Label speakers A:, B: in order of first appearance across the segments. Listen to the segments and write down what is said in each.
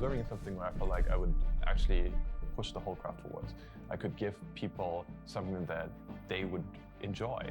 A: observing something where I felt like I would actually push the whole craft forwards. I could give people something that they would enjoy.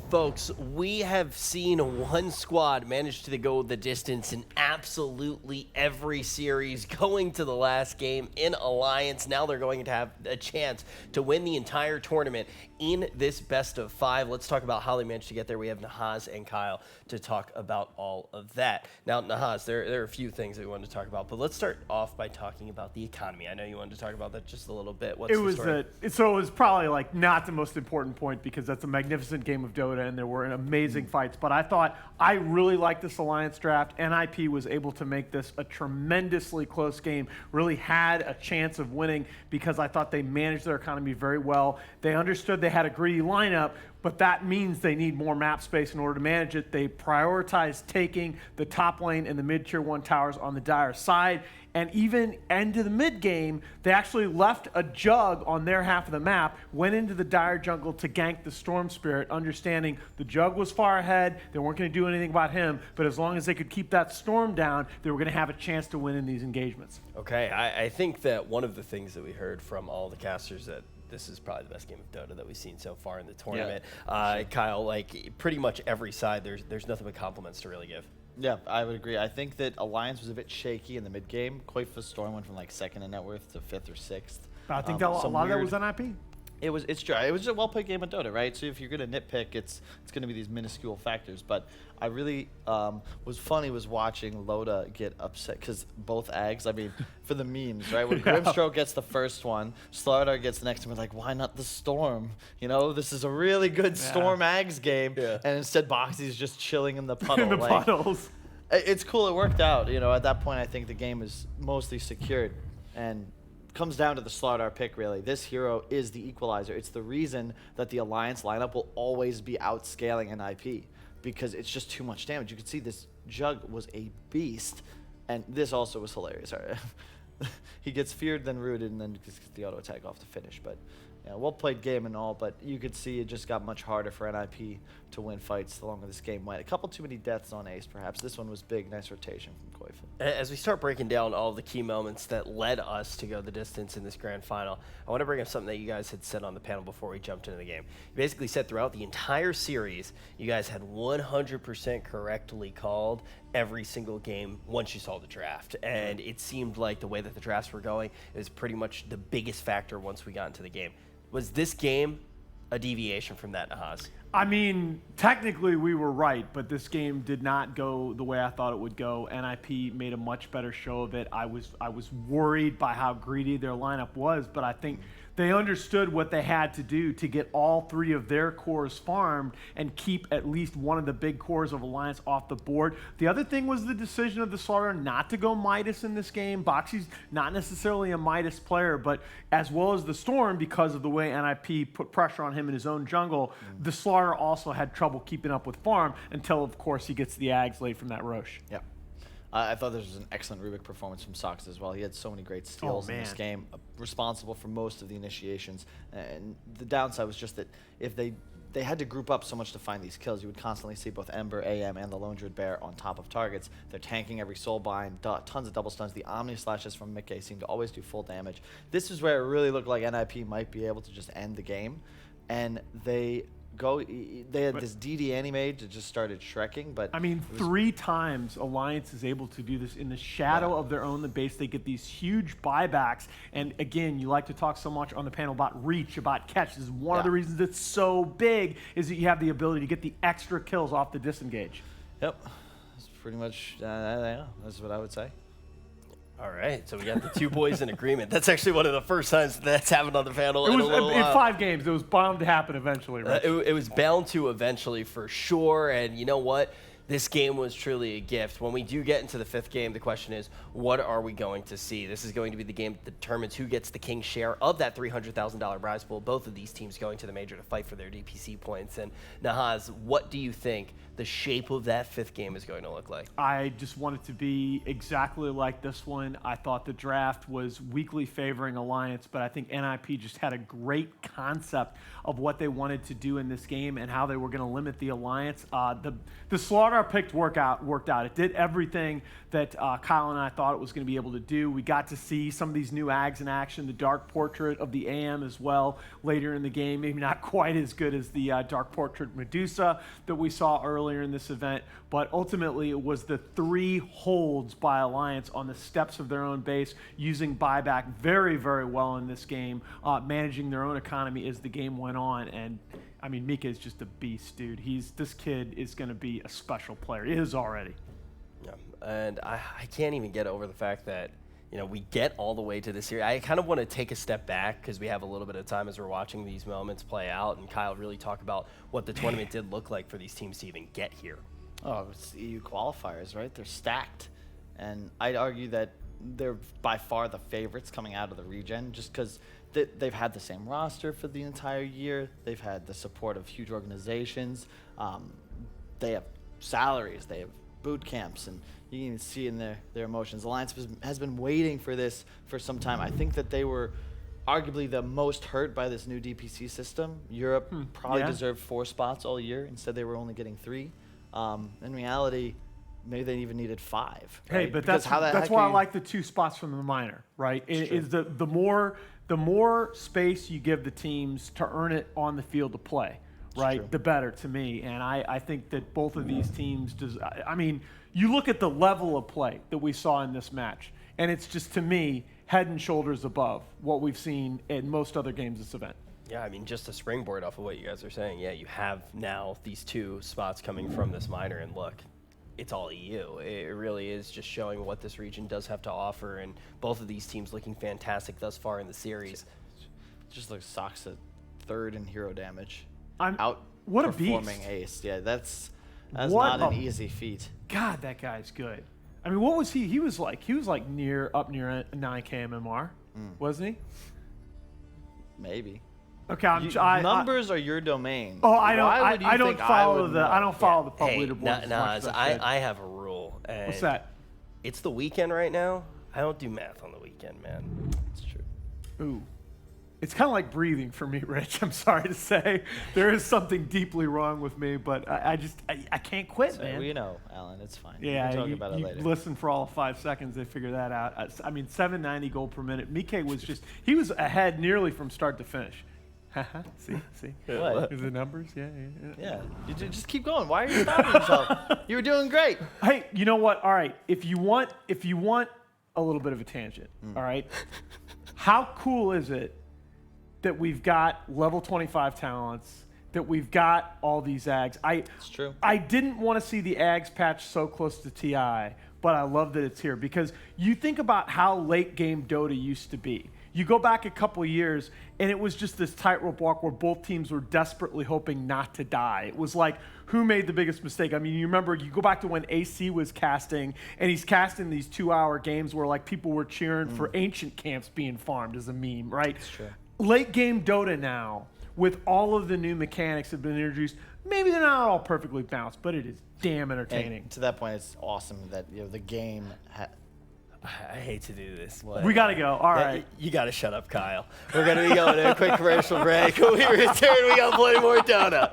B: Folks, we have seen one squad manage to go the distance in absolutely every series, going to the last game in Alliance. Now they're going to have a chance to win the entire tournament in this best of 5. Let's talk about how they managed to get there. We have Nahaz and Kyle to talk about all of that. Now, Nahaz, there are a few things that we wanted to talk about, but let's start off by talking about the economy. I know you wanted to talk about that just a little bit. What's the story?
C: So it was probably like not the most important point because that's a magnificent game of Dota and there were amazing fights. But I thought I really liked this Alliance draft. NIP was able to make this a tremendously close game, really had a chance of winning because I thought they managed their economy very well. They understood they had a greedy lineup, but that means they need more map space in order to manage it. They prioritized taking the top lane and the mid-tier 1 towers on the Dire side. And even into the mid game, they actually left a Jug on their half of the map, went into the Dire jungle to gank the Storm Spirit, understanding the Jug was far ahead, they weren't going to do anything about him, but as long as they could keep that Storm down, they were going to have a chance to win in these engagements.
B: Okay, I think that one of the things that we heard from all the casters that this is probably the best game of Dota that we've seen so far in the tournament. Yeah, sure. Kyle, like pretty much every side, there's nothing but compliments to really give.
D: Yeah, I would agree. I think that Alliance was a bit shaky in the mid game. Koifa's Storm went from like 2nd in net worth to 5th or 6th.
C: I think a lot of that was NIP.
D: It's true. It was a well-played game of Dota, right? So if you're going to nitpick, it's going to be these minuscule factors. But I really was watching Loda get upset because both Ags, I mean, for the memes, right? When Grimstroke gets the first one, StarLadder gets the next one. We're like, why not the Storm? You know, this is a really good Storm Ags game. Yeah. And instead, Boxy's just chilling in the puddle.
C: In the puddles.
D: It's cool. It worked out. You know, at that point, I think the game is mostly secured. And comes down to the StarLadder pick, really. This hero is the equalizer. It's the reason that the Alliance lineup will always be outscaling NIP because it's just too much damage. You can see this Jug was a beast, and this also was hilarious. Sorry. He gets feared, then rooted, and then gets the auto attack off to finish. But yeah, well-played game and all, but you could see it just got much harder for NIP to win fights the longer this game went. A couple too many deaths on Ace, perhaps. This one was big. Nice rotation from Koifa.
B: As we start breaking down all the key moments that led us to go the distance in this grand final, I want to bring up something that you guys had said on the panel before we jumped into the game. You basically said throughout the entire series, you guys had 100% correctly called every single game once you saw the draft. And it seemed like the way that the drafts were going is pretty much the biggest factor once we got into the game. Was this game a deviation from that, Nahaz?
C: I mean, technically we were right, but this game did not go the way I thought it would go. NIP made a much better show of it. I was worried by how greedy their lineup was, but I think they understood what they had to do to get all 3 of their cores farmed and keep at least one of the big cores of Alliance off the board. The other thing was the decision of the StarLadder not to go Midas in this game. Boxy's not necessarily a Midas player, but as well as the Storm, because of the way NIP put pressure on him in his own jungle, the StarLadder also had trouble keeping up with farm until, of course, he gets the Ags late from that Roche.
D: Yeah. I thought this was an excellent Rubik performance from Sox as well. He had so many great steals in this game, responsible for most of the initiations. And the downside was just that if they had to group up so much to find these kills, you would constantly see both Ember, AM, and the Lone Druid Bear on top of targets. They're tanking every soulbind, tons of double stuns. The Omni Slashes from Mickey seem to always do full damage. This is where it really looked like NIP might be able to just end the game. And they had this DD animate that just started shrekking, but
C: I mean, 3 times Alliance is able to do this in the shadow of their own the base. They get these huge buybacks, and again, you like to talk so much on the panel about reach, about catch. This is one of the reasons it's so big, is that you have the ability to get the extra kills off the disengage.
D: Yep, that's pretty much that's what I would say.
B: All right, so we got the 2 boys in agreement. That's actually one of the first times that's happened on the panel in a little while.
C: In 5 games, it was bound to happen eventually, right?
B: It was bound to eventually for sure, and you know what? This game was truly a gift. When we do get into the 5th game, the question is, what are we going to see? This is going to be the game that determines who gets the king's share of that $300,000 prize pool. Both of these teams going to the major to fight for their DPC points. And Nahaz, what do you think the shape of that 5th game is going to look like?
C: I just want it to be exactly like this one. I thought the draft was weakly favoring Alliance, but I think NIP just had a great concept of what they wanted to do in this game and how they were going to limit the Alliance. The slaughter picked worked out. It did everything that Kyle and I thought it was going to be able to do. We got to see some of these new ags in action, the Dark Portrait of the AM as well later in the game. Maybe not quite as good as the Dark Portrait Medusa that we saw earlier in this event, but ultimately it was the 3 holds by Alliance on the steps of their own base, using buyback very, very well in this game, managing their own economy as the game went on. And I mean, Mika is just a beast, dude. This kid is going to be a special player. He is already.
B: Yeah, and I can't even get over the fact that, you know, we get all the way to this series. I kind of want to take a step back because we have a little bit of time as we're watching these moments play out, and Kyle really talk about what the tournament did look like for these teams to even get here.
D: Oh, it's EU qualifiers, right? They're stacked. And I'd argue that they're by far the favorites coming out of the regen, just because they've had the same roster for the entire year. They've had the support of huge organizations. They have salaries. They have boot camps, and you can even see in their emotions. Alliance has been waiting for this for some time. I think that they were arguably the most hurt by this new DPC system. Europe probably deserved 4 spots all year. Instead, they were only getting 3. In reality, maybe they even needed 5.
C: Hey,
D: right?
C: but
D: Because
C: that's why I like the 2 spots from the minor, right? Is the more space you give the teams to earn it on the field to play, right? The better to me. And I think that both of these teams I mean, you look at the level of play that we saw in this match, and it's just, to me, head and shoulders above what we've seen in most other games this event.
B: Yeah, I mean, just to springboard off of what you guys are saying, yeah, you have now these 2 spots coming from this minor, and look, it's all EU. It really is just showing what this region does have to offer, and both of these teams looking fantastic thus far in the series.
D: Just looks Sox at 3rd in hero damage.
C: What a beast.
D: Outperforming Ace. Yeah, that's not an easy feat.
C: God, that guy's good. I mean, what was he? He was like up near 9k MMR, wasn't he?
D: Maybe.
C: Okay,
D: numbers are your domain.
C: Oh, I don't follow the pub
B: Hey,
C: leaderboards.
B: Naz, I have a rule. And
C: What's that?
B: It's the weekend right now. I don't do math on the weekend, man.
D: It's true.
C: Ooh. It's kind of like breathing for me, Rich. I'm sorry to say. There is something deeply wrong with me, but I can't quit, man.
D: We know, Alan. It's fine.
C: Yeah,
D: we can talk about it later.
C: Listen for all 5 seconds, they figure that out. I mean, 790 gold per minute. Mike was he was ahead nearly from start to finish. See?
D: What?
C: The numbers? Yeah.
D: Yeah. You just keep going. Why are you stopping yourself? You were doing great.
C: Hey, you know what? All right. If you want a little bit of a tangent, all right? How cool is it that we've got level 25 talents, that we've got all these ags?
D: It's true.
C: I didn't want to see the ags patch so close to TI, but I love that it's here, because you think about how late game Dota used to be. You go back a couple of years, and it was just this tightrope walk where both teams were desperately hoping not to die. It was like, who made the biggest mistake? I mean, you remember, you go back to when AC was casting, and he's casting these 2-hour games where like people were cheering for ancient camps being farmed as a meme, right?
D: That's true.
C: Late game Dota now, with all of the new mechanics that have been introduced, maybe they're not all perfectly balanced, but it is damn entertaining.
D: And to that point, it's awesome that the game.
B: I hate to do this.
C: We got to go. All right.
B: You got to shut up, Kyle. We're going to be going to a quick commercial break. When we return, we got plenty more Dota.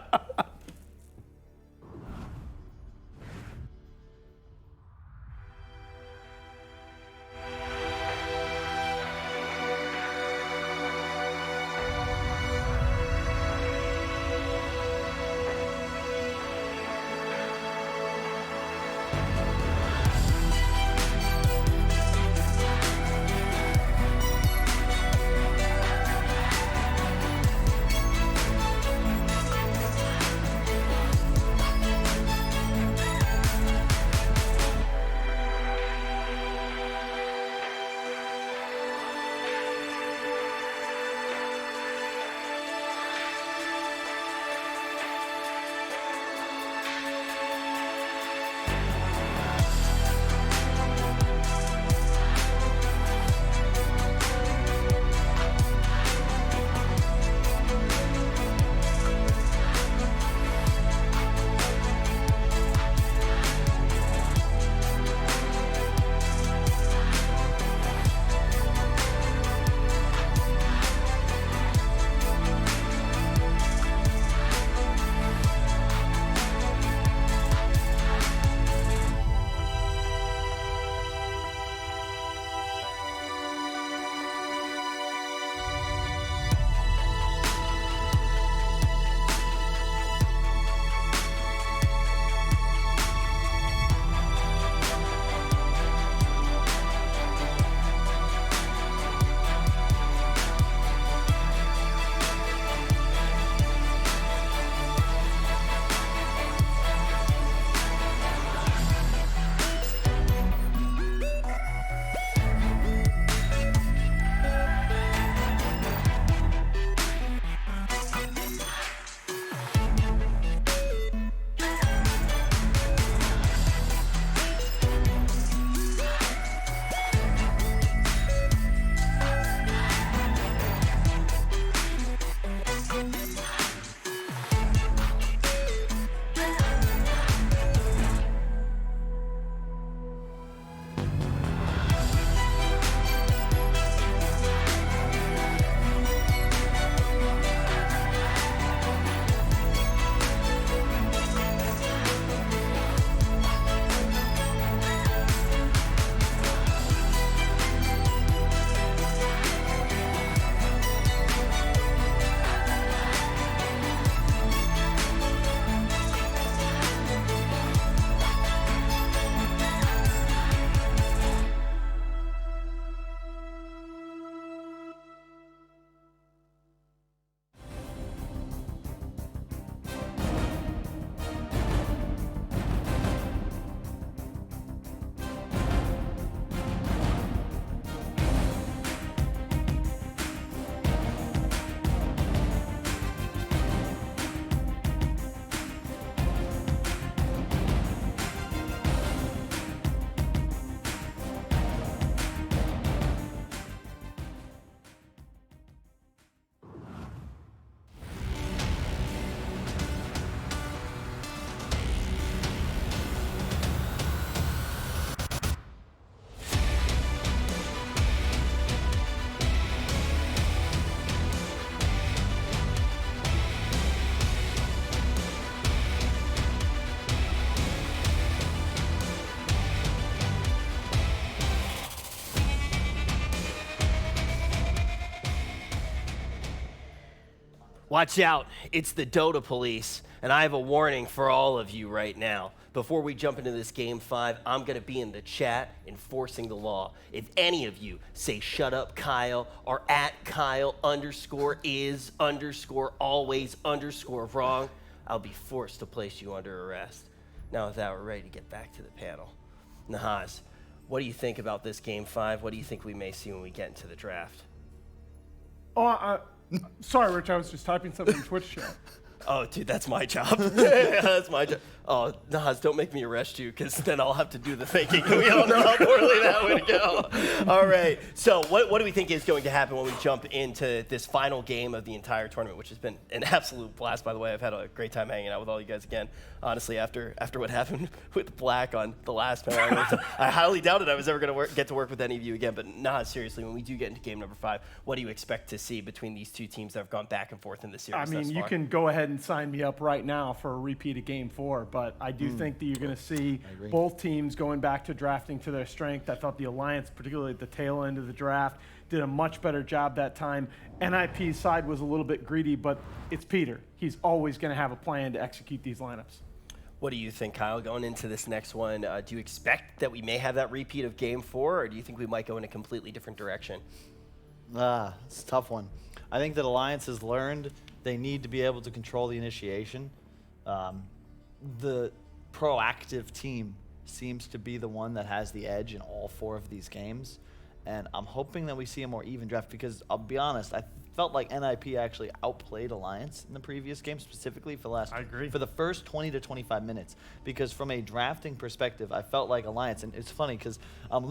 B: Watch out, it's the Dota police, and I have a warning for all of you right now. Before we jump into this game 5, I'm gonna be in the chat enforcing the law. If any of you say shut up Kyle or at Kyle _is_always_wrong, I'll be forced to place you under arrest. Now with that, we're ready to get back to the panel. Nahaz, what do you think about this game 5? What do you think we may see when we get into the draft?
C: Oh, sorry, Rich. I was just typing something in Twitch chat.
B: Oh, dude, that's my job. That's my job. Oh, Naz, don't make me arrest you, because then I'll have to do the thinking. We all know how poorly that would go. All right. So what do we think is going to happen when we jump into this final game of the entire tournament, which has been an absolute blast, by the way. I've had a great time hanging out with all you guys again. Honestly, after what happened with Black on the last panel, I highly doubted I was ever going to get to work with any of you again. But Naz, seriously, when we do get into game number 5, what do you expect to see between these two teams that have gone back and forth in this series
C: I mean,
B: thus far?
C: you can go ahead and sign me up right now for a repeat of Game 4, but I do think that you're going to see both teams going back to drafting to their strength. I thought the Alliance, particularly at the tail end of the draft, did a much better job that time. NIP's side was a little bit greedy, but it's Peter. He's always going to have a plan to execute these lineups.
B: What do you think, Kyle, going into this next one? Do you expect that we may have that repeat of Game 4, or do you think we might go in a completely different direction?
D: It's a tough one. I think that Alliance has learned they need to be able to control the initiation. The proactive team seems to be the one that has the edge in all 4 of these games. And I'm hoping that we see a more even draft, because I'll be honest, I felt like NIP actually outplayed Alliance in the previous game, specifically for the first 20 to 25 minutes. Because from a drafting perspective, I felt like Alliance, and it's funny because I'm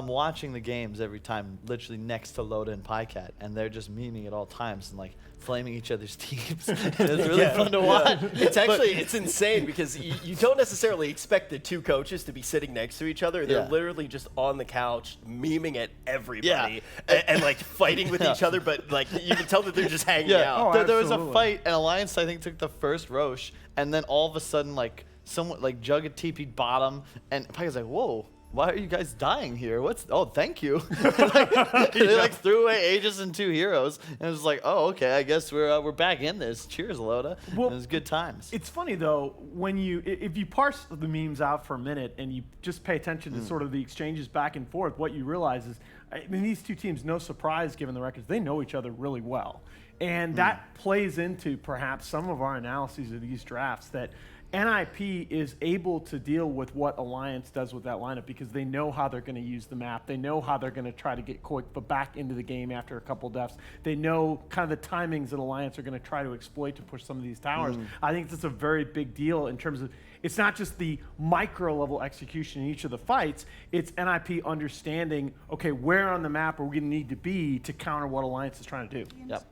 D: watching the games every time, literally next to Loda and Pycat, and they're just memeing at all times and like flaming each other's teams. It's really fun to watch.
B: It's insane because you don't necessarily expect the two coaches to be sitting next to each other. They're literally just on the couch memeing at everybody and like fighting with each other, but like you can tell that they're just hanging out.
C: Oh,
D: there was a fight, and Alliance I think took the first Roche, and then all of a sudden like someone like Jugga TP'd bottom, and Pyke's like, whoa. Why are you guys dying here? Oh, thank you. They like threw away Aegis and 2 heroes, and it was like, oh, okay, I guess we're back in this. Cheers, Loda. Well, it was good times.
C: It's funny though, if you parse the memes out for a minute and you just pay attention to sort of the exchanges back and forth, what you realize is, I mean, these two teams, no surprise given the records, they know each other really well. And that plays into perhaps some of our analyses of these drafts, that NIP is able to deal with what Alliance does with that lineup because they know how they're going to use the map. They know how they're going to try to get quick, but back into the game after a couple deaths. They know kind of the timings that Alliance are going to try to exploit to push some of these towers. I think that's a very big deal in terms of, it's not just the micro level execution in each of the fights, it's NIP understanding, okay, where on the map are we going to need to be to counter what Alliance is trying to do.
D: Yep.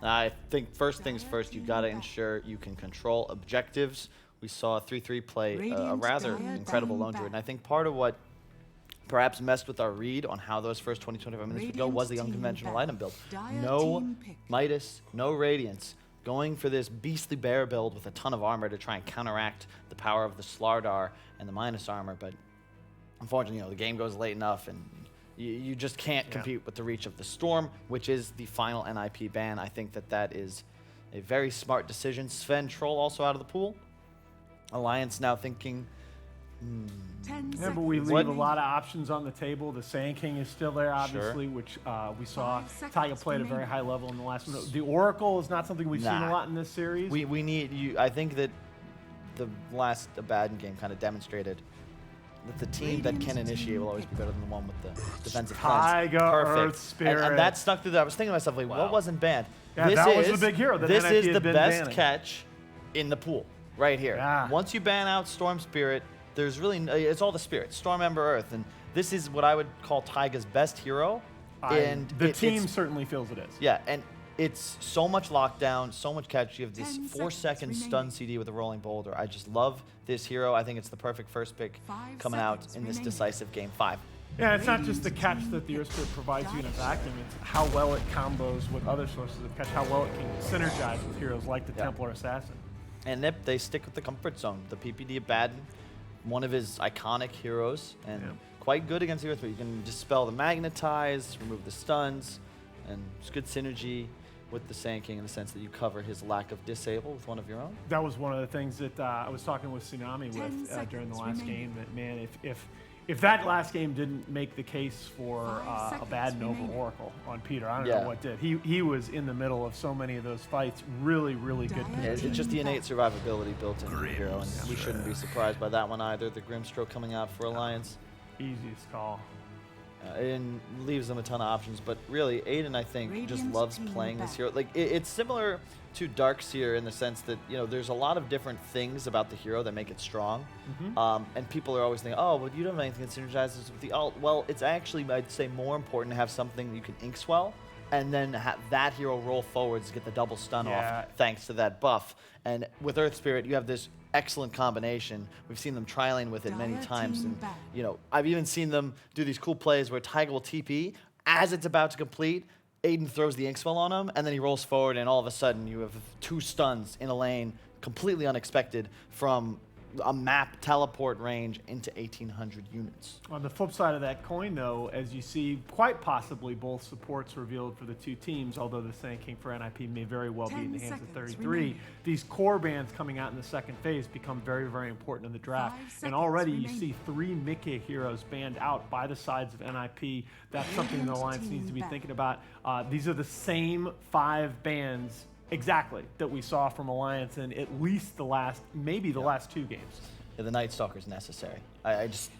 D: I think first things first, you got to ensure you can control objectives. We saw 3-3 play a rather incredible lone druid, and I think part of what perhaps messed with our read on how those first 20-25 minutes would go was the unconventional item build. No Midas, no Radiance, going for this beastly bear build with a ton of armor to try and counteract the power of the StarLadder and the minus armor, but unfortunately, the game goes late enough, and you just can't compete with the reach of the Storm, which is the final NIP ban. I think that is a very smart decision. Sven Troll also out of the pool. Alliance now thinking,
C: Yeah, but we leave a lot of options on the table. The Sand King is still there, obviously, which we saw Taiga play at a very high level in the last one. The Oracle is not something we've seen a lot in this series.
D: We need you. I think that the last Abaddon game kind of demonstrated that the team that can initiate will always be better than the one with the defensive
C: Taiga, Earth Spirit.
D: And that stuck through that. I was thinking to myself, like, what wasn't banned?
C: Yeah, that was the big hero that
D: this
C: NIP
D: is
C: had
D: the
C: been
D: best
C: banning.
D: catch in the pool right here.
C: Yeah.
D: Once you ban out Storm Spirit, there's really it's all the spirits, Storm, Ember, Earth, and this is what I would call Taiga's best hero. And
C: the team certainly feels it is.
D: Yeah, and it's so much lockdown, so much catch. You have this 4-second stun CD with a rolling boulder. I just love this hero. I think it's the perfect first pick coming out in this decisive game 5.
C: Yeah, it's not just the catch that the Earth Spirit provides you in a vacuum, it's how well it combos with other sources of catch, how well it can synergize with heroes like the Templar Assassin.
D: And Nip, they stick with the comfort zone. The PPD Abaddon, one of his iconic heroes, and quite good against the Earth. You can dispel the magnetize, remove the stuns, and it's good synergy. with the Sand King in the sense that you cover his lack of disable with one of your own.
C: That was one of the things that I was talking with Tsunami with during the last game. That man, if that last game didn't make the case for a bad Nova Oracle on Peter, I don't know what did. He was in the middle of so many of those fights. Really, really good.
D: Yeah, it's just the innate survivability built into the hero, and we shouldn't be surprised by that one either. The Grimstroke coming out for Alliance.
C: Easiest call.
D: And leaves them a ton of options, but really, Aiden, I think, just loves playing this hero. Like, it's similar to Darkseer in the sense that, you know, there's a lot of different things about the hero that make it strong. And people are always thinking, oh, well, you don't have anything that synergizes with the ult. Well, it's actually, I'd say, more important to have something that you can ink swell, and then have that hero roll forwards to get the double stun off, thanks to that buff. And with Earth Spirit, you have this excellent combination. We've seen them trialing with it many times, and you know, I've even seen them do these cool plays where Taiga will TP as it's about to complete. Aiden throws the ink swell on him, and then he rolls forward, and all of a sudden you have 2 stuns in a lane, completely unexpected from a map teleport range into 1,800 units.
C: On the flip side of that coin, though, as you see, quite possibly both supports revealed for the two teams, although the Sand King for NIP may very well be in the hands of 33. These core bands coming out in the second phase become very, very important in the draft. And already you see 3 Mickey heroes banned out by the sides of NIP. That's something the Alliance needs to be thinking about. These are the same 5 bands exactly that we saw from Alliance in at least the last, maybe the last 2 games.
D: Yeah, the Night Stalker is necessary. I just,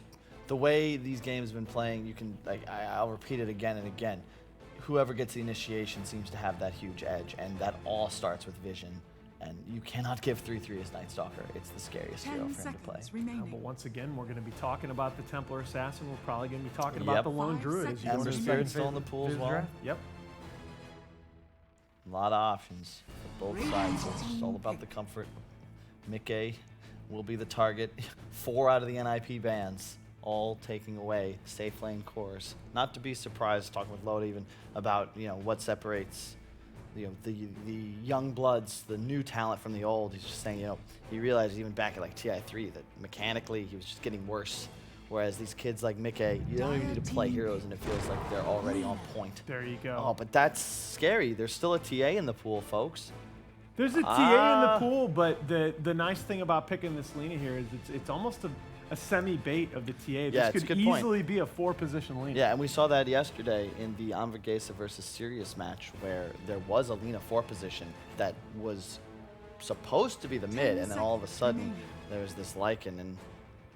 D: the way these games have been playing, you can, like, I'll repeat it again and again. Whoever gets the initiation seems to have that huge edge, and that all starts with vision. And you cannot give 3-3 as Night Stalker. It's the scariest hero for him to play.
C: But once again, we're going to be talking about the Templar Assassin. We're probably going to be talking about the Lone Druid. As you
D: Ember Spirit's still in the pool as well.
C: Yep.
D: A lot of options for both sides. So it's all about the comfort. Mickey will be the target. 4 out of the NIP bans, all taking away safe lane cores. Not to be surprised, talking with Loda even about, you know, what separates, you know, the young bloods, the new talent from the old. He's just saying, you know, he realized even back at like TI3 that mechanically he was just getting worse. Whereas these kids like Mickey, you don't even need to play heroes, and it feels like they're already on point.
C: There you go.
D: Oh, but that's scary. There's still a TA in the pool, folks.
C: There's a TA in the pool, but the nice thing about picking this Lina here is it's almost a semi-bait of the TA.
D: Yeah,
C: this could easily be a 4-position Lina.
D: Yeah, and we saw that yesterday in the Anvergesa versus Sirius match, where there was a Lina 4 position that was supposed to be the mid, and then all of a sudden there was this Lycan, and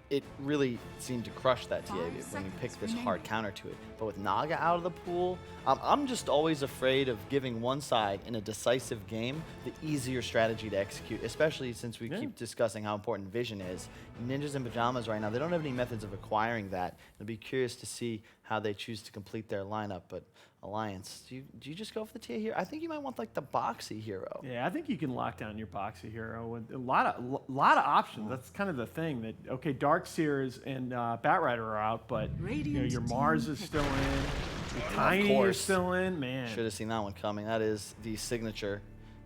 D: it really seemed to crush that TA when you picked this hard counter to it. But with Naga out of the pool, I'm just always afraid of giving one side in a decisive game the easier strategy to execute, especially since we keep discussing how important vision is. Ninjas in Pyjamas right now, they don't have any methods of acquiring that. I'll be curious to see how they choose to complete their lineup. But Alliance, do you just go for the TA here? I think you might want like the boxy hero.
C: Yeah, I think you can lock down your boxy hero with a lot of options. That's kind of the thing that, okay, Darkseers and Batrider are out, but you know, your Mars is still in, your Tiny is still in, man.
D: Should have seen that one coming. That is the signature.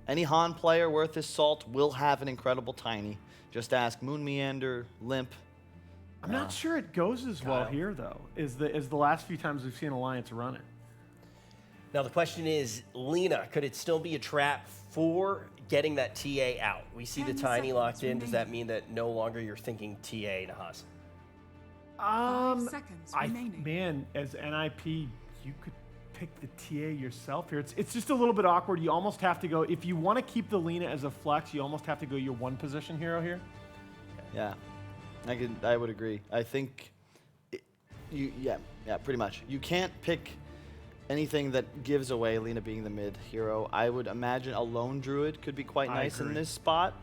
D: Any Han player worth his salt will have an incredible Tiny. Just ask Moon Meander, Limp.
C: I'm not sure it goes as well here though, as the last few times we've seen Alliance run it.
B: Now the question is, Lina, could it still be a trap for getting that TA out? We see the Tiny locked in. Does that mean that no longer you're thinking TA, Nahas?
C: Man, as NIP, you could pick the TA yourself here. It's just a little bit awkward. You almost have to go, if you want to keep the Lina as a flex, you almost have to go your 1-position hero here.
D: Yeah, I would agree. I think, yeah, pretty much. You can't pick anything that gives away Lina being the mid hero. I would imagine a Lone Druid could be quite nice in this spot.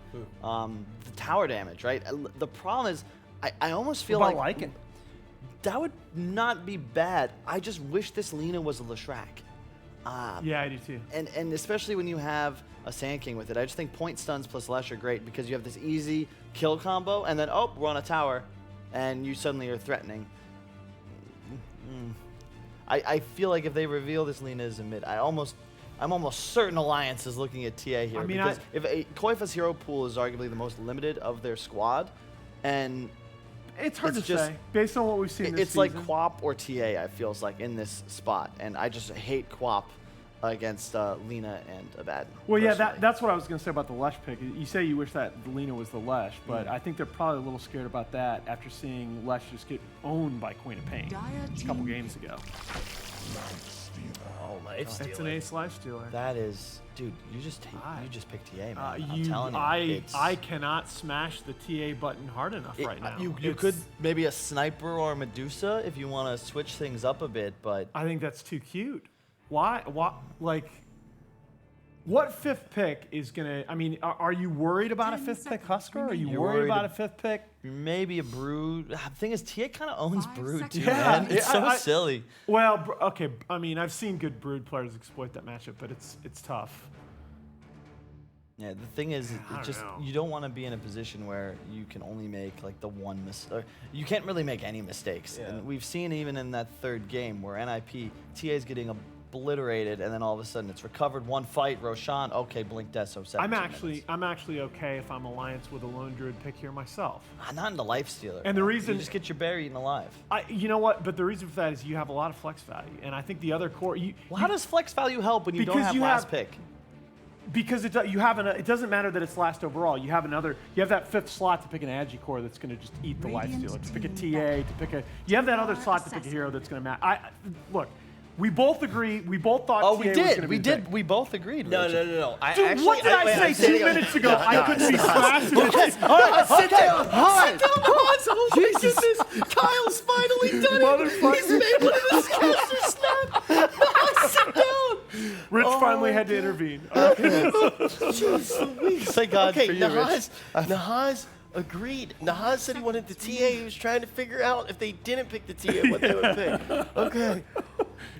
D: The tower damage, right? The problem is, I almost feel like
C: Lycan?
D: That would not be bad. I just wish this Lina was a Leshrac.
C: Yeah, I do too.
D: And especially when you have a Sand King with it. I just think point stuns plus Lesh are great because you have this easy kill combo, and then, oh, we're on a tower, and you suddenly are threatening. I feel like if they reveal this Lina as a mid, I'm almost certain Alliance is looking at TA here.
C: I mean,
D: because if Koifa's hero pool is arguably the most limited of their squad, and
C: it's hard to say based on what we've seen this season.
D: It's like Quap or TA, I feels like, in this spot, and I just hate Quap against Lina and Abaddon.
C: Well, yeah,
D: personally.
C: that's what I was going to say about the Lesh pick. You say you wish that Lina was the Lesh, but I think they're probably a little scared about that after seeing Lesh just get owned by Queen of Pain a couple games ago.
B: Oh, Lifestealer.
C: It's an ace Lifestealer.
D: That is, dude. You just picked TA, man. I'm telling you.
C: I cannot smash the TA button hard enough right now.
D: You could maybe a sniper or a Medusa if you want to switch things up a bit, but
C: I think that's too cute. Why? Like, what fifth pick is gonna? I mean, are you worried about a fifth pick, Husker? Are you worried about a fifth pick?
D: maybe a Brood. The thing is, TA kind of owns Brood too,
C: Yeah,
D: man. It's so silly.
C: Well, okay. I mean, I've seen good Brood players exploit that matchup, but it's tough.
D: Yeah, the thing is,
C: know.
D: you don't want to be in a position where you can only make like the one mistake. You can't really make any mistakes.
B: Yeah.
D: And we've seen even in that third game where NIP, TA is getting obliterated, and then all of a sudden it's recovered. One fight, Roshan, okay, Blink Deso, 17 minutes.
C: I'm actually okay if I'm Alliance with a lone Druid pick here myself.
D: Not in the Lifestealer.
C: And the reason-
D: you just get your berry eaten alive.
C: You know what? But the reason for that is you have a lot of flex value, and I think the other core.
D: Well, how does flex value help when you don't
C: Because
D: have
C: you
D: last
C: have-
D: pick?
C: Because it doesn't matter that it's last overall. You have that fifth slot to pick an Agi core that's going to just eat the Lifestealer. To pick a TA, to pick a. You have that other slot to pick a hero that's going to match. Look, we both agree. We both thought.
D: Oh,
C: TA
D: we
C: was gonna
D: did.
C: be
D: We
C: the
D: did.
C: pick.
D: We both agreed.
B: No.
C: Dude, what did I say 2 minutes ago? I couldn't be smashing it.
B: Sit down. Sit down, Hans. Oh my goodness. Kyle's finally done it. He's made one of his caster snap. Sit down.
C: Rich finally had to intervene.
D: Thank God for you, Rich.
B: Nahaz agreed. Nahaz said he wanted the TA. He was trying to figure out if they didn't pick the TA, what they would pick. Okay.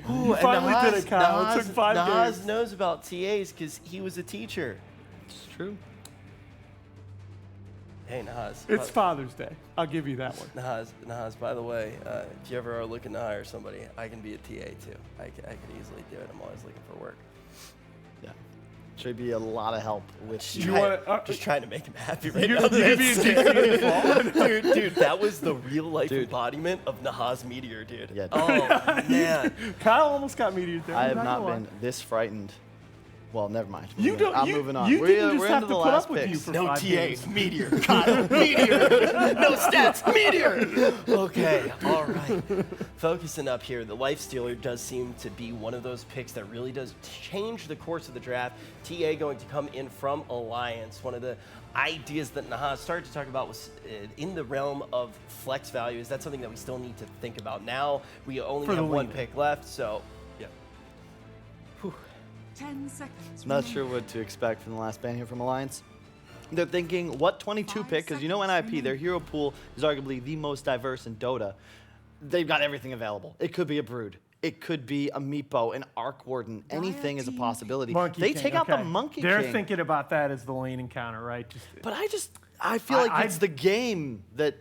B: Ooh, and
C: finally did it, Kyle. It took 5
B: Nahaz
C: games.
B: knows about TAs because he was a teacher.
D: It's true.
B: Hey, Nahaz.
C: It's Father's Day. I'll give you that one.
B: Nahaz, by the way, if you ever are looking to hire somebody, I can be a TA too. I could easily do it. I'm always looking for work.
D: Yeah. Should be a lot of help with.
B: Just trying to make him happy right
C: You
B: now.
C: could be a GC as well.
B: Dude, that was the real life embodiment of Nahaz Meteor, dude.
D: Yeah, dude.
B: Oh, man.
C: Kyle almost got meteored there.
D: I
C: I'm
D: have not
C: gonna
D: been this frightened. Well, never mind.
C: You don't.
D: I'm
C: you,
D: moving on.
C: You
D: we're
C: didn't
D: we're
C: just have
D: into
C: to
D: the
C: put
D: last
C: up with you
D: picks.
C: for
B: No
C: 5
B: TAs,
C: games.
B: Meteor. Kyle, Meteor. No stats, Meteor. Okay, all right. Focusing up here, the Lifestealer does seem to be one of those picks that really does change the course of the draft. TA going to come in from Alliance. One of the ideas that Nahaz started to talk about was in the realm of flex value. Is that something that we still need to think about now? We only
C: For the
B: have one
C: leader.
B: pick left, so yeah.
E: 10 seconds.
D: Not sure what to expect from the last ban here from Alliance. They're thinking, what 22 pick? Because you know NIP, their hero pool is arguably the most diverse in Dota. They've got everything available. It could be a Brood. It could be a Meepo, an Arc Warden. Anything is a possibility.
C: Monkey
D: They
C: King,
D: take out
C: okay.
D: the Monkey
C: They're
D: King.
C: thinking about that as the lane encounter, right?
D: But I feel like it's
C: I-
D: the game that,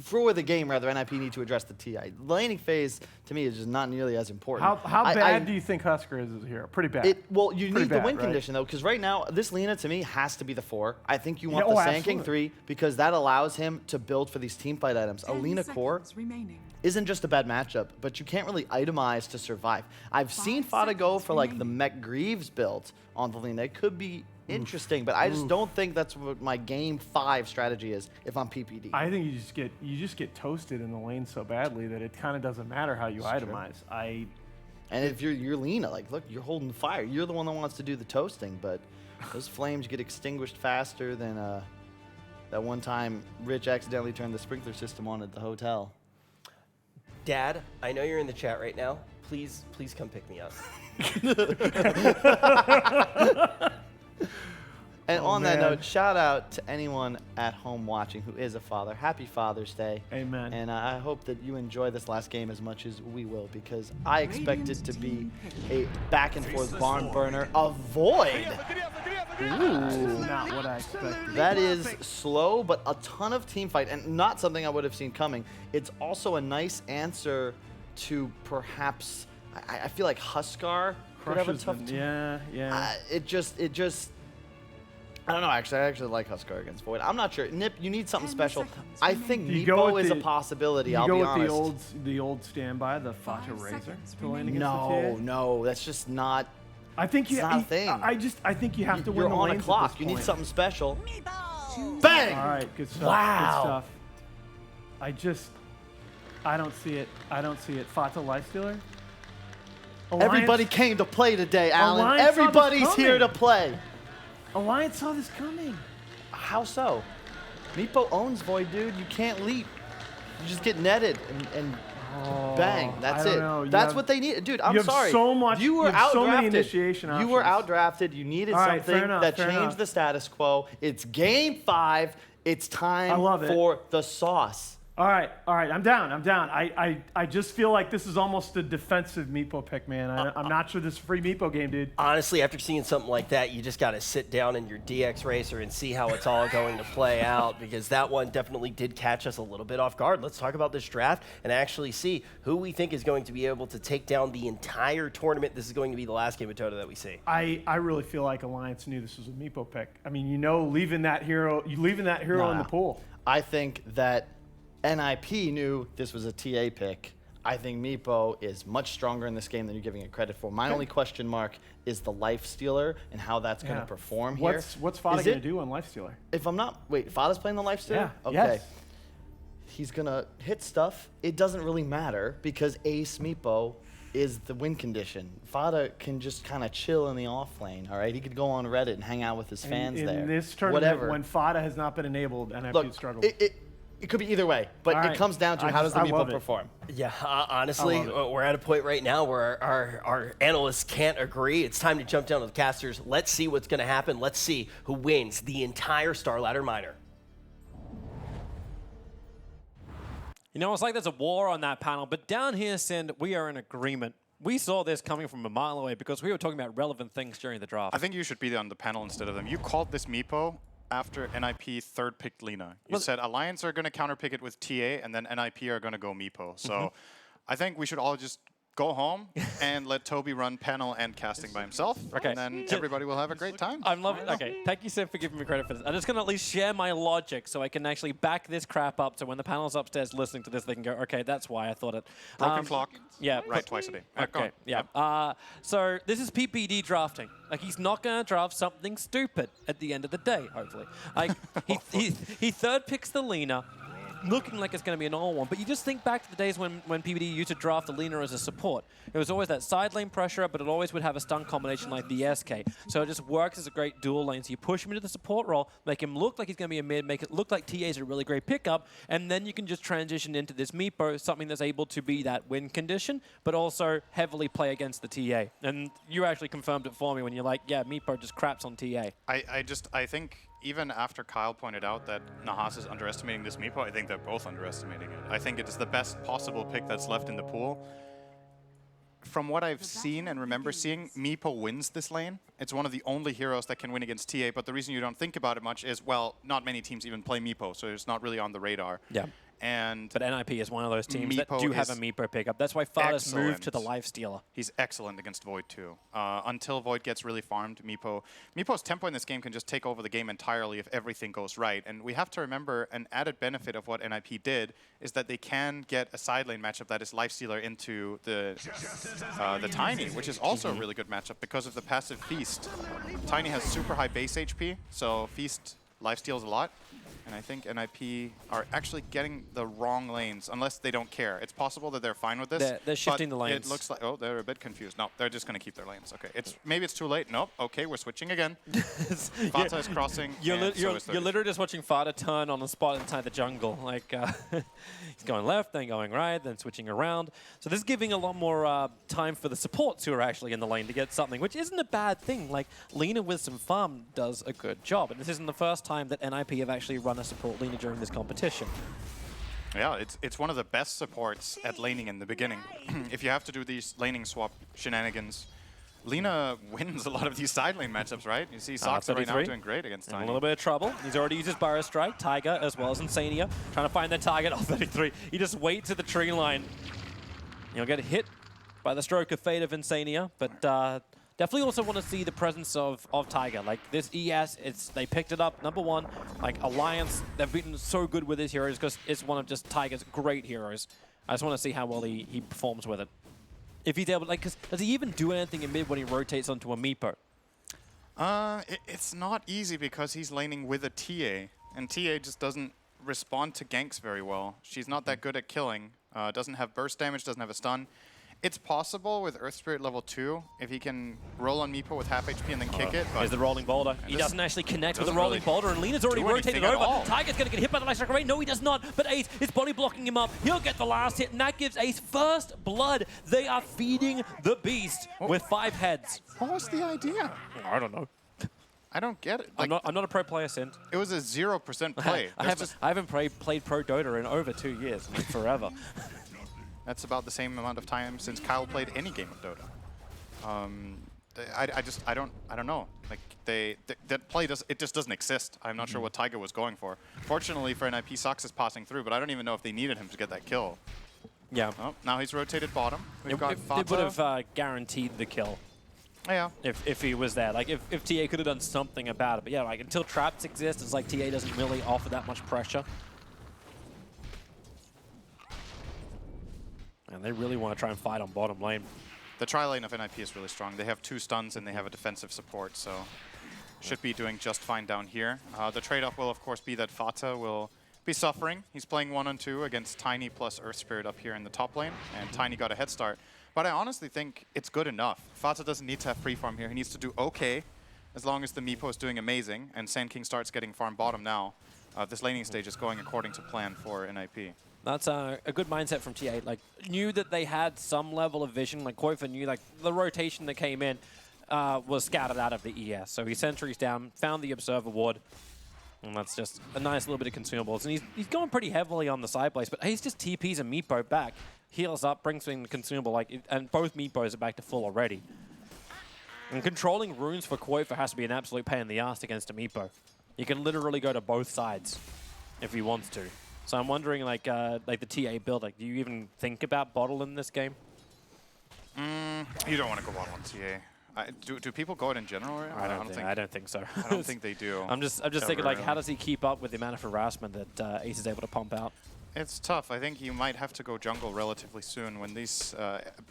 D: for the game rather, NIP need to address the TI. The laning phase, to me, is just not nearly as important.
C: How bad do you think Husker is as a hero? Pretty bad.
D: Well, you
C: Pretty
D: need the
C: bad,
D: win
C: right?
D: condition, though, because right now, this Lina, to me, has to be the 4. I think you want
C: Yeah,
D: the
C: oh,
D: Sand King
C: absolutely.
D: 3, because that allows him to build for these team fight items.
E: 10
D: Alina core
E: seconds remaining.
D: isn't just a bad matchup, but you can't really itemize to survive. I've seen
E: 5
D: Fada go
E: seconds
D: for like the
E: remaining.
D: Mech Greaves build on the Lina. It could be interesting, but I just don't think that's what my game 5 strategy is if I'm PPD.
C: I think you just get toasted in the lane so badly that it kind of doesn't matter how you
D: That's true.
C: itemize.
D: And if you're Lina, like, look, you're holding the fire. You're the one that wants to do the toasting, but those flames get extinguished faster than that one time Rich accidentally turned the sprinkler system on at the hotel.
B: Dad, I know you're in the chat right now. Please come pick me up.
D: And
C: Oh,
D: on that
C: man.
D: note, shout out to anyone at home watching who is a father. Happy Father's Day.
C: Amen.
D: And I hope that you enjoy this last game as much as we will, because I expect it to be a back and forth barn burner. Avoid. Ooh.
C: Not what I expected.
D: That is slow, but a ton of team fight, and not something I would have seen coming. It's also a nice answer to perhaps, I feel like Huskar could have a
C: Crushes
D: tough
C: them.
D: time.
C: Yeah.
D: It just, I don't know, actually. I actually like Huskar against Void. I'm not sure. Nip, you need something
E: 10
D: special.
E: seconds
D: I
E: remaining.
D: think
C: Do you go
D: Meepo
C: with
D: is a
C: the-
D: possibility,
C: You
D: I'll
C: go
D: be
C: with
D: honest.
C: the old standby, the Fata
E: 5
C: Razor
E: seconds
C: to lane
E: remaining.
C: against the TA?
D: No, that's just not
C: I think
D: It's not a thing.
C: I think you have to win
D: You're
C: the
D: on a
C: lanes at
D: clock.
C: this
D: You need
C: point.
D: something special. Bang!
C: All right, good stuff.
B: Wow.
C: Good stuff. I don't see it. I don't see it. Fata Lifestealer?
D: Everybody came to play today, Alan.
C: Alliance saw this
D: Everybody's here to
C: coming.
D: play.
C: Alliance saw this coming.
D: How so? Meepo owns Void, dude. You can't leap. You just get netted and bang. That's
C: I don't
D: it.
C: know. You
D: That's
C: have-
D: what they need. Dude, I'm
C: you have
D: sorry.
C: so much-
D: You were
C: you have so many
D: outdrafted.
C: initiation
D: You were
C: options.
D: outdrafted. You needed
C: All right, fair
D: something
C: enough,
D: that
C: fair
D: changed
C: enough.
D: the status quo. It's game 5. It's time
C: I love it.
D: for the sauce.
C: All right. I'm down. I just feel like this is almost a defensive Meepo pick, man. I'm not sure this is a free Meepo game, dude.
B: Honestly, after seeing something like that, you just got to sit down in your DX Racer and see how it's all going to play out, because that one definitely did catch us a little bit off guard. Let's talk about this draft and actually see who we think is going to be able to take down the entire tournament. This is going to be the last game of Dota that we see.
C: I really feel like Alliance knew this was a Meepo pick. I mean, leaving that hero in the pool.
D: I think that NIP knew this was a TA pick. I think Meepo is much stronger in this game than you're giving it credit for. My only question mark is the Life Stealer and how that's going to perform here.
C: What's Fata going to do on Lifestealer?
D: If I'm not, wait, Fada's playing the Life Stealer?
C: Yeah.
D: Okay.
C: Yes.
D: He's going to hit stuff. It doesn't really matter because Ace Meepo is the win condition. Fada can just kind of chill in the off lane, all right? He could go on Reddit and hang out with his fans there.
C: In this tournament,
D: Whatever.
C: when Fada has not been enabled, NIP
D: Look,
C: struggle.
D: it could be either way, but
C: All
D: it
C: right.
D: comes down to how does the
C: I
D: Meepo
C: love it.
D: perform.
B: Yeah, honestly,
C: I love
B: we're at a point right now where our analysts can't agree. It's time to jump down to the casters. Let's see what's going to happen. Let's see who wins the entire StarLadder Minor.
E: You know, it's like there's a war on that panel, but down here, Sind, we are in agreement. We saw this coming from a mile away because we were talking about relevant things during the draft.
F: I think you should be on the panel instead of them. You called this Meepo after NIP third picked Lina. You said Alliance are going to counterpick it with TA, and then NIP are going to go Meepo. So I think we should all just go home and let Toby run panel and casting by himself.
E: Okay.
F: And then everybody will have a great time.
E: I'm loving. Okay, thank you, Sid, for giving me credit for this. I'm just gonna at least share my logic so I can actually back this crap up. So when the panel's upstairs listening to this, they can go, "Okay, that's why I thought it."
F: Broken clock.
E: Yeah.
F: Right twice a day. Go
E: Okay.
F: on.
E: Yeah. So this is PPD drafting. Like, he's not gonna draft something stupid at the end of the day. Hopefully, like he third picks the Lina, looking like it's going to be an all one, but you just think back to the days when PBD used to draft the Lina as a support. It was always that side lane pressure, but it always would have a stun combination like the SK. So it just works as a great dual lane. So you push him into the support role, make him look like he's going to be a mid, make it look like TA is a really great pickup, and then you can just transition into this Meepo, something that's able to be that win condition, but also heavily play against the TA. And you actually confirmed it for me when you're like, yeah, Meepo just craps on TA.
F: I think even after Kyle pointed out that Nahas is underestimating this Meepo, I think they're both underestimating it. I think it is the best possible pick that's left in the pool. From what I've seen and remember seeing, Meepo wins this lane. It's one of the only heroes that can win against TA, but the reason you don't think about it much is, well, not many teams even play Meepo, so it's not really on the radar.
E: Yeah.
F: But
E: NIP is one of those teams that
F: Meepo
E: do have a
F: is
E: Meepo pickup. That's why Fada's moved to the
F: excellent.
E: Lifestealer.
F: He's excellent against Void too. Until Void gets really farmed, Meepo's tempo in this game can just take over the game entirely if everything goes right. And we have to remember an added benefit of what NIP did is that they can get a side lane matchup that is Lifestealer into the Tiny, which is also a really good matchup because of the passive Feast. Tiny has super high base HP, so Feast lifesteals a lot. And I think NIP are actually getting the wrong lanes, unless they don't care. It's possible that they're fine with this.
E: They're shifting
F: but
E: the lanes.
F: It looks like, oh, they're a bit confused. No, they're just going to keep their lanes. Okay, maybe it's too late. Nope. Okay, we're switching again. Fata is crossing.
E: You're
F: so is
E: literally just watching Fada turn on the spot inside the jungle. Like, he's going left, then going right, then switching around. So this is giving a lot more time for the supports who are actually in the lane to get something, which isn't a bad thing. Like, Lina with some farm does a good job. And this isn't the first time that NIP have actually run a support Lina during this competition.
F: Yeah, it's one of the best supports at laning in the beginning. If you have to do these laning swap shenanigans, Lina wins a lot of these side lane matchups, right? You see Soxa right now doing great against
E: In a
F: Tiny.
E: little bit of trouble. He's already used his Burrow Strike, Tiger, as well as Insania, trying to find their target. Oh, 33. He just waits at the tree line. He'll get hit by the stroke of fate of Insania, but definitely also want to see the presence of Tiger. Like, this ES, they picked it up, #1. Like, Alliance, they've been so good with his heroes because it's one of just Tiger's great heroes. I just want to see how well he performs with it. If he's able, like, 'cause does he even do anything in mid when he rotates onto a Meepo?
F: It's not easy because he's laning with a TA, and TA just doesn't respond to ganks very well. She's not that good at killing, doesn't have burst damage, doesn't have a stun. It's possible with Earth Spirit level 2 if he can roll on Meepo with half HP and then kick it. But
E: Here's the rolling boulder. He doesn't actually connect with the rolling boulder, and Lena's already rotated over. Tiger's going to get hit by the Light Strike Array. No, he does not. But Ace is body blocking him up. He'll get the last hit, and that gives Ace first blood. They are feeding the beast with 5 heads.
F: what was the idea?
E: I don't know.
F: I don't get it. Like,
E: I'm not a pro player, Sint.
F: it was a 0% play.
E: I haven't played pro Dota in over 2 years, like forever.
F: That's about the same amount of time since Kyle played any game of Dota. I don't know. Like that play just doesn't exist. I'm not sure what Taiga was going for. Fortunately for NIP, Sox is passing through, but I don't even know if they needed him to get that kill.
E: Yeah.
F: Oh, now he's rotated bottom. We've got
E: It
F: Fata.
E: would have guaranteed the kill
F: Yeah.
E: if he was there. Like if TA could have done something about it. But yeah, like until traps exist, it's like TA doesn't really offer that much pressure. And they really want to try and fight on bottom lane.
F: The tri-lane of NIP is really strong. They have 2 stuns and they have a defensive support, so should be doing just fine down here. The trade-off will, of course, be that Fata will be suffering. He's playing 1-on-2 against Tiny plus Earth Spirit up here in the top lane, and Tiny got a head start. But I honestly think it's good enough. Fata doesn't need to have free farm here. He needs to do okay, as long as the Meepo is doing amazing, and Sand King starts getting farm bottom now. This laning stage is going according to plan for NIP.
E: That's a good mindset from TA. Like, knew that they had some level of vision. Like, Koifa knew, like, the rotation that came in was scattered out of the ES. So he sentries down, found the Observer Ward, and that's just a nice little bit of consumables. And he's going pretty heavily on the side place, but he's just TPs a Meepo back, heals up, brings in the consumable, and both Meepos are back to full already. And controlling runes for Koifa has to be an absolute pain in the ass against a Meepo. You can literally go to both sides if he wants to. So I'm wondering, like the TA build, like, do you even think about bottle in this game?
F: You don't want to go bottom on TA. Do people go it in general?
E: I don't think so.
F: I don't think they do.
E: I'm just thinking, like, how does he keep up with the amount of harassment that Ace is able to pump out?
F: It's tough. I think you might have to go jungle relatively soon. When these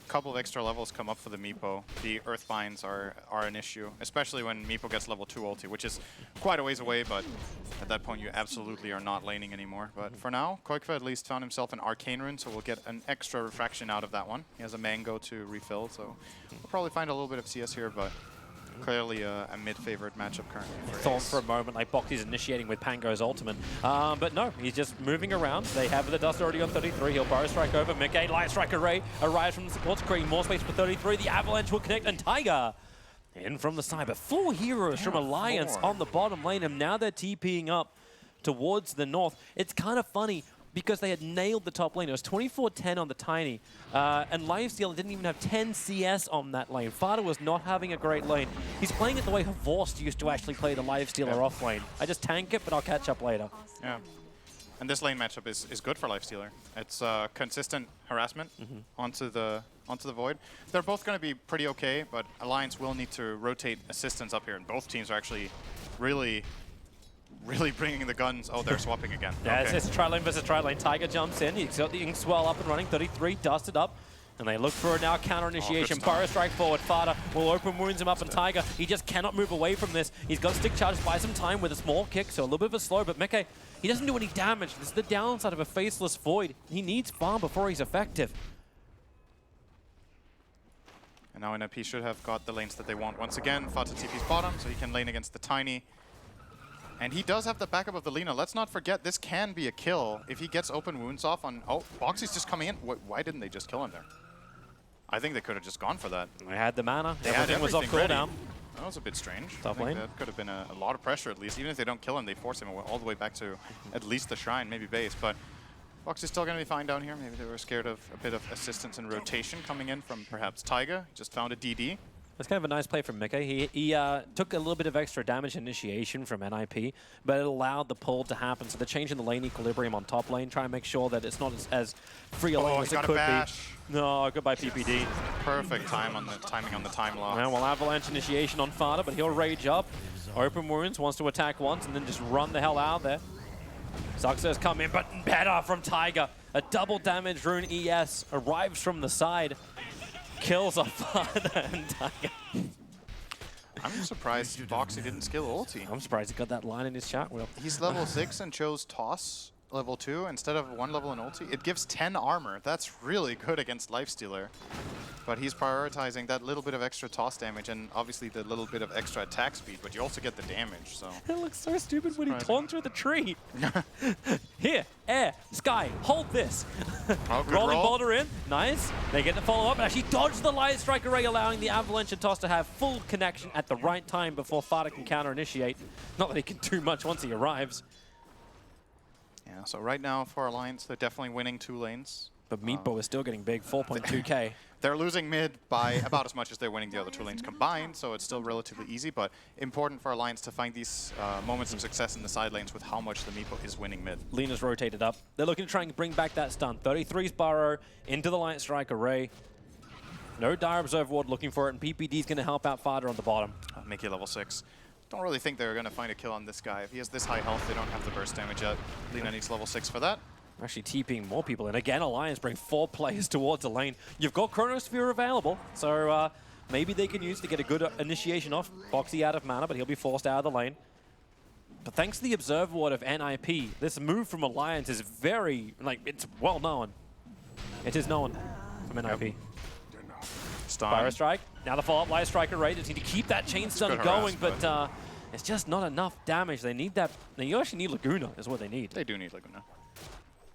F: couple of extra levels come up for the Meepo, the Earth Binds are an issue, especially when Meepo gets level 2 ulti, which is quite a ways away, but at that point you absolutely are not laning anymore. But for now, Koikva at least found himself an Arcane Rune, so we'll get an extra refraction out of that one. He has a Mango to refill, so we'll probably find a little bit of CS here, but clearly a mid-favored matchup currently for
E: Thought
F: Ace.
E: for a moment like Boxy's initiating with Pango's ultimate. But no, he's just moving around. They have the dust already on 33. He'll Burrow Strike over. Mickey, Light Strike Array arrives from the supports, creating more space for 33. The Avalanche will connect, and Tiger in from the side. But 4 heroes from Alliance on the bottom lane, and now they're TPing up towards the north. It's kind of funny, because they had nailed the top lane. It was 24-10 on the Tiny, and Lifestealer didn't even have 10 CS on that lane. Fata was not having a great lane. He's playing it the way Havorst used to actually play the Lifestealer off lane. I just tank it, but I'll catch up later.
F: Yeah. And this lane matchup is good for Lifestealer. It's consistent harassment onto the Void. They're both going to be pretty okay, but Alliance will need to rotate assistance up here, and both teams are actually really bringing the guns. Oh, they're swapping again.
E: Yeah,
F: okay.
E: it's tri-lane versus tri-lane. Tiger jumps in. He's got the Ink Swell up and running. 33, dusted up. And they look for a now counter initiation. Burrow Strike forward. Fata will open wounds him up, and Tiger, he just cannot move away from this. He's got to stick charges, buy some time with a small kick, so a little bit of a slow, but Meke, he doesn't do any damage. This is the downside of a faceless Void. He needs farm before he's effective.
F: And now NIP should have got the lanes that they want. Once again, Fata TP's bottom, so he can lane against the Tiny. And he does have the backup of the Lina. Let's not forget, this can be a kill if he gets open wounds off on... Oh, Boxy's just coming in. Why didn't they just kill him there? I think they could have just gone for that.
E: They had the mana.
F: They had
E: Everything was off
F: ready.
E: cooldown.
F: That was a bit strange.
E: Top
F: I think
E: lane.
F: that could have been a lot of pressure at least. Even if they don't kill him, they force him all the way back to at least the Shrine, maybe base. But Box is still going to be fine down here. Maybe they were scared of a bit of assistance and rotation coming in from perhaps Taiga. Just found a DD.
E: That's kind of a nice play from Mickey. He took a little bit of extra damage initiation from NIP, but it allowed the pull to happen. So they're changing the lane equilibrium on top lane, trying to make sure that it's not as free a lane as it could be. No, goodbye PPD.
F: Perfect timing on the time lock.
E: Now we'll Avalanche initiation on Fata, but he'll rage up. Open wounds, wants to attack once and then just run the hell out there. Success come in, but better from Tiger. A double damage rune ES arrives from the side. kills off Fada and Tiger.
F: I'm surprised Boxy didn't skill ulti.
E: I'm surprised he got that line in his chat wheel.
F: He's level 6 and chose Toss level 2 instead of 1 level in ulti. It gives 10 armor. That's really good against Lifestealer. But he's prioritizing that little bit of extra toss damage and obviously the little bit of extra attack speed, but you also get the damage, so.
E: It looks so stupid when he taunts through the tree. Here, air, sky, hold this.
F: Oh, good
E: Rolling
F: roll.
E: boulder in, nice. They get the follow up and actually dodge the Light Strike Array, allowing the Avalanche and Toss to have full connection at the right time before Fada can counter initiate. Not that he can do much once he arrives.
F: Yeah, so right now for Alliance, they're definitely winning 2 lanes.
E: But Meatball is still getting big, 4.2k.
F: They're losing mid by about as much as they're winning the other 2 lanes combined, so it's still relatively easy, but important for Alliance to find these moments of success in the side lanes with how much the Meepo is winning mid.
E: Lena's rotated up. They're looking to try and bring back that stun. 33's Burrow into the Light Strike Array. No Dire Observe Ward looking for it, and PPD's going to help out Fada on the bottom.
F: Mickey level 6. Don't really think they're going to find a kill on this guy. If he has this high health, they don't have the burst damage yet. Lena needs level 6 for that.
E: Actually TPing more people in. Again, Alliance bring 4 players towards the lane. You've got Chronosphere available, so maybe they can use to get a good initiation off. Boxy out of mana, but he'll be forced out of the lane. But thanks to the Observe Ward of NIP, this move from Alliance is very, it's well known. It is known from NIP. Fire Strike, now the follow-up Light Strike Array. Just need to keep that chain stun going, but it's just not enough damage. They need that. You actually need Laguna is what they need.
F: They do need Laguna.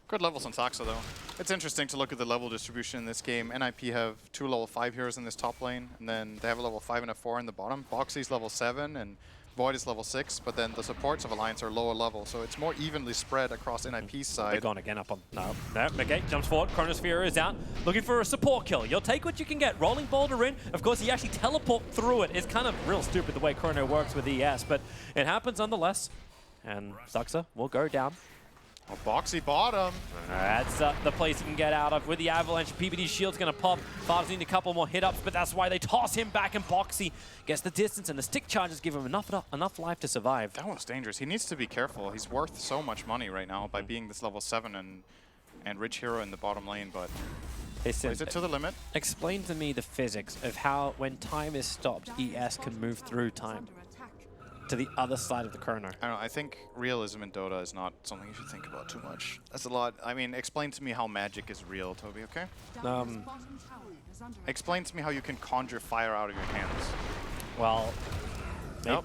F: Good levels on Toxa, though. It's interesting to look at the level distribution in this game. NIP have 2 level 5 heroes in this top lane, and then they have a level 5 and a 4 in the bottom. Boxy's level 7, and Void is level 6, but then the supports of Alliance are lower level, so it's more evenly spread across NIP's side.
E: They're gone again up on... No, okay, jumps forward, Chronosphere is out, looking for a support kill. You'll take what you can get. Rolling Boulder in, of course, he actually teleport through it. It's kind of real stupid the way Chrono works with ES, but it happens nonetheless. And Zuxa will go down.
F: Oh, Boxy bottom.
E: That's the place he can get out of with the Avalanche. PPD's shield's going to pop. Fada's need a couple more hit-ups, but that's why they toss him back, and Boxy gets the distance, and the stick charges give him enough life to survive.
F: That was dangerous. He needs to be careful. He's worth so much money right now by being this level 7 and rich hero in the bottom lane, but is it to the limit?
E: Explain to me the physics of how, when time is stopped, ES can move through time to the other side of the chrono.
F: I don't know, I think realism in Dota is not something you should think about too much. That's a lot. I mean, explain to me how magic is real, Toby, okay? Explain to me how you can conjure fire out of your hands.
E: Well,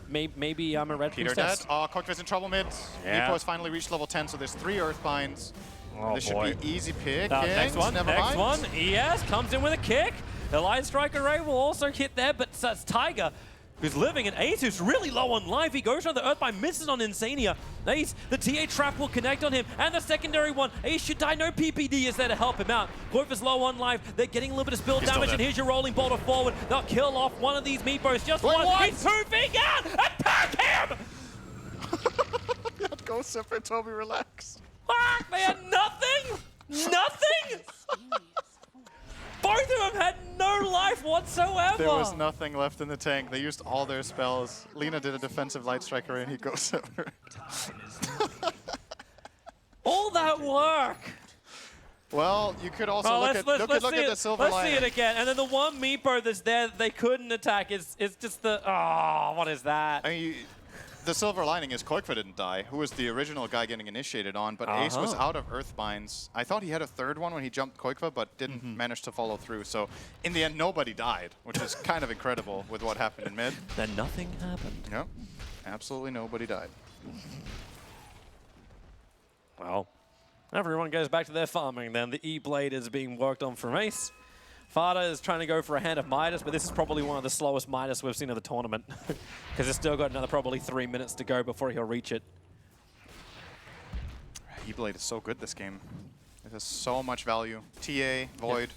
E: maybe I'm a red
F: Peter dead. Oh, Kokva's in trouble mid.
E: Yeah.
F: Meepo has finally reached level 10, so there's 3 Earthbinds.
E: Oh,
F: this should be easy pick.
E: Next one, next one. ES comes in with a kick. The Light Strike Array will also hit there, but that's Tiger, who's living, and Ace, who's really low on life. He goes on the Earthbind, misses on Insania. Ace, the TA trap will connect on him, and the secondary one. Ace should die. No PPD is there to help him out. Corvus low on life. They're getting a little bit of spill damage, and here's your rolling boulder forward. They'll kill off one of these Meepos. Just one. He's poofing out! Attack him!
F: Go Sipper, Toby, relax.
E: Fuck, they had nothing? Nothing? Both of them had no life whatsoever.
F: There was nothing left in the tank. They used all their spells. Lena did a defensive Light Striker and he goes over.
E: All that work.
F: Well, you could also look at the silver line.
E: Let's see it again. And then the one Meepo that's there that they couldn't attack is just the... Oh, what is that?
F: I mean, the silver lining is Koikva didn't die, who was the original guy getting initiated on, but Ace was out of Earthbinds. I thought he had a 3rd one when he jumped Koikva, but didn't manage to follow through. So in the end, nobody died, which is kind of incredible with what happened in mid.
E: Then nothing happened.
F: Yep, absolutely nobody died.
E: Well, everyone goes back to their farming then. The E-Blade is being worked on from Ace. Fada is trying to go for a hand of Midas, but this is probably one of the slowest Midas we've seen of the tournament. Because it's still got another probably 3 minutes to go before he'll reach it.
F: E-Blade is so good this game. It has so much value. TA, Void.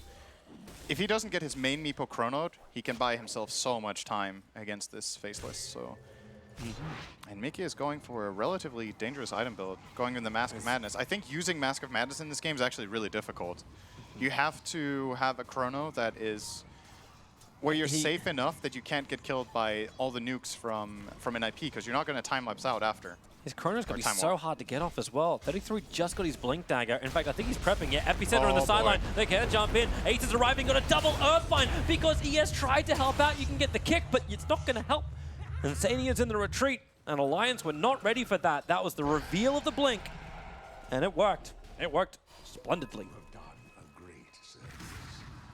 F: If he doesn't get his main Meepo chronoed, he can buy himself so much time against this Faceless. So, and Mickey is going for a relatively dangerous item build, going in the Mask of Madness. I think using Mask of Madness in this game is actually really difficult. You have to have a chrono that is where you're safe enough that you can't get killed by all the nukes from NIP, because you're not going to time lapse out after.
E: His chrono's going to be so hard to get off as well. 33 just got his Blink Dagger. In fact, I think he's prepping it. Epicenter on the sideline. They can't jump in. Ace is arriving on a double Earthbind because ES tried to help out. You can get the kick, but it's not going to help. Insania's in the retreat, and Alliance were not ready for that. That was the reveal of the Blink, and it worked. It worked splendidly.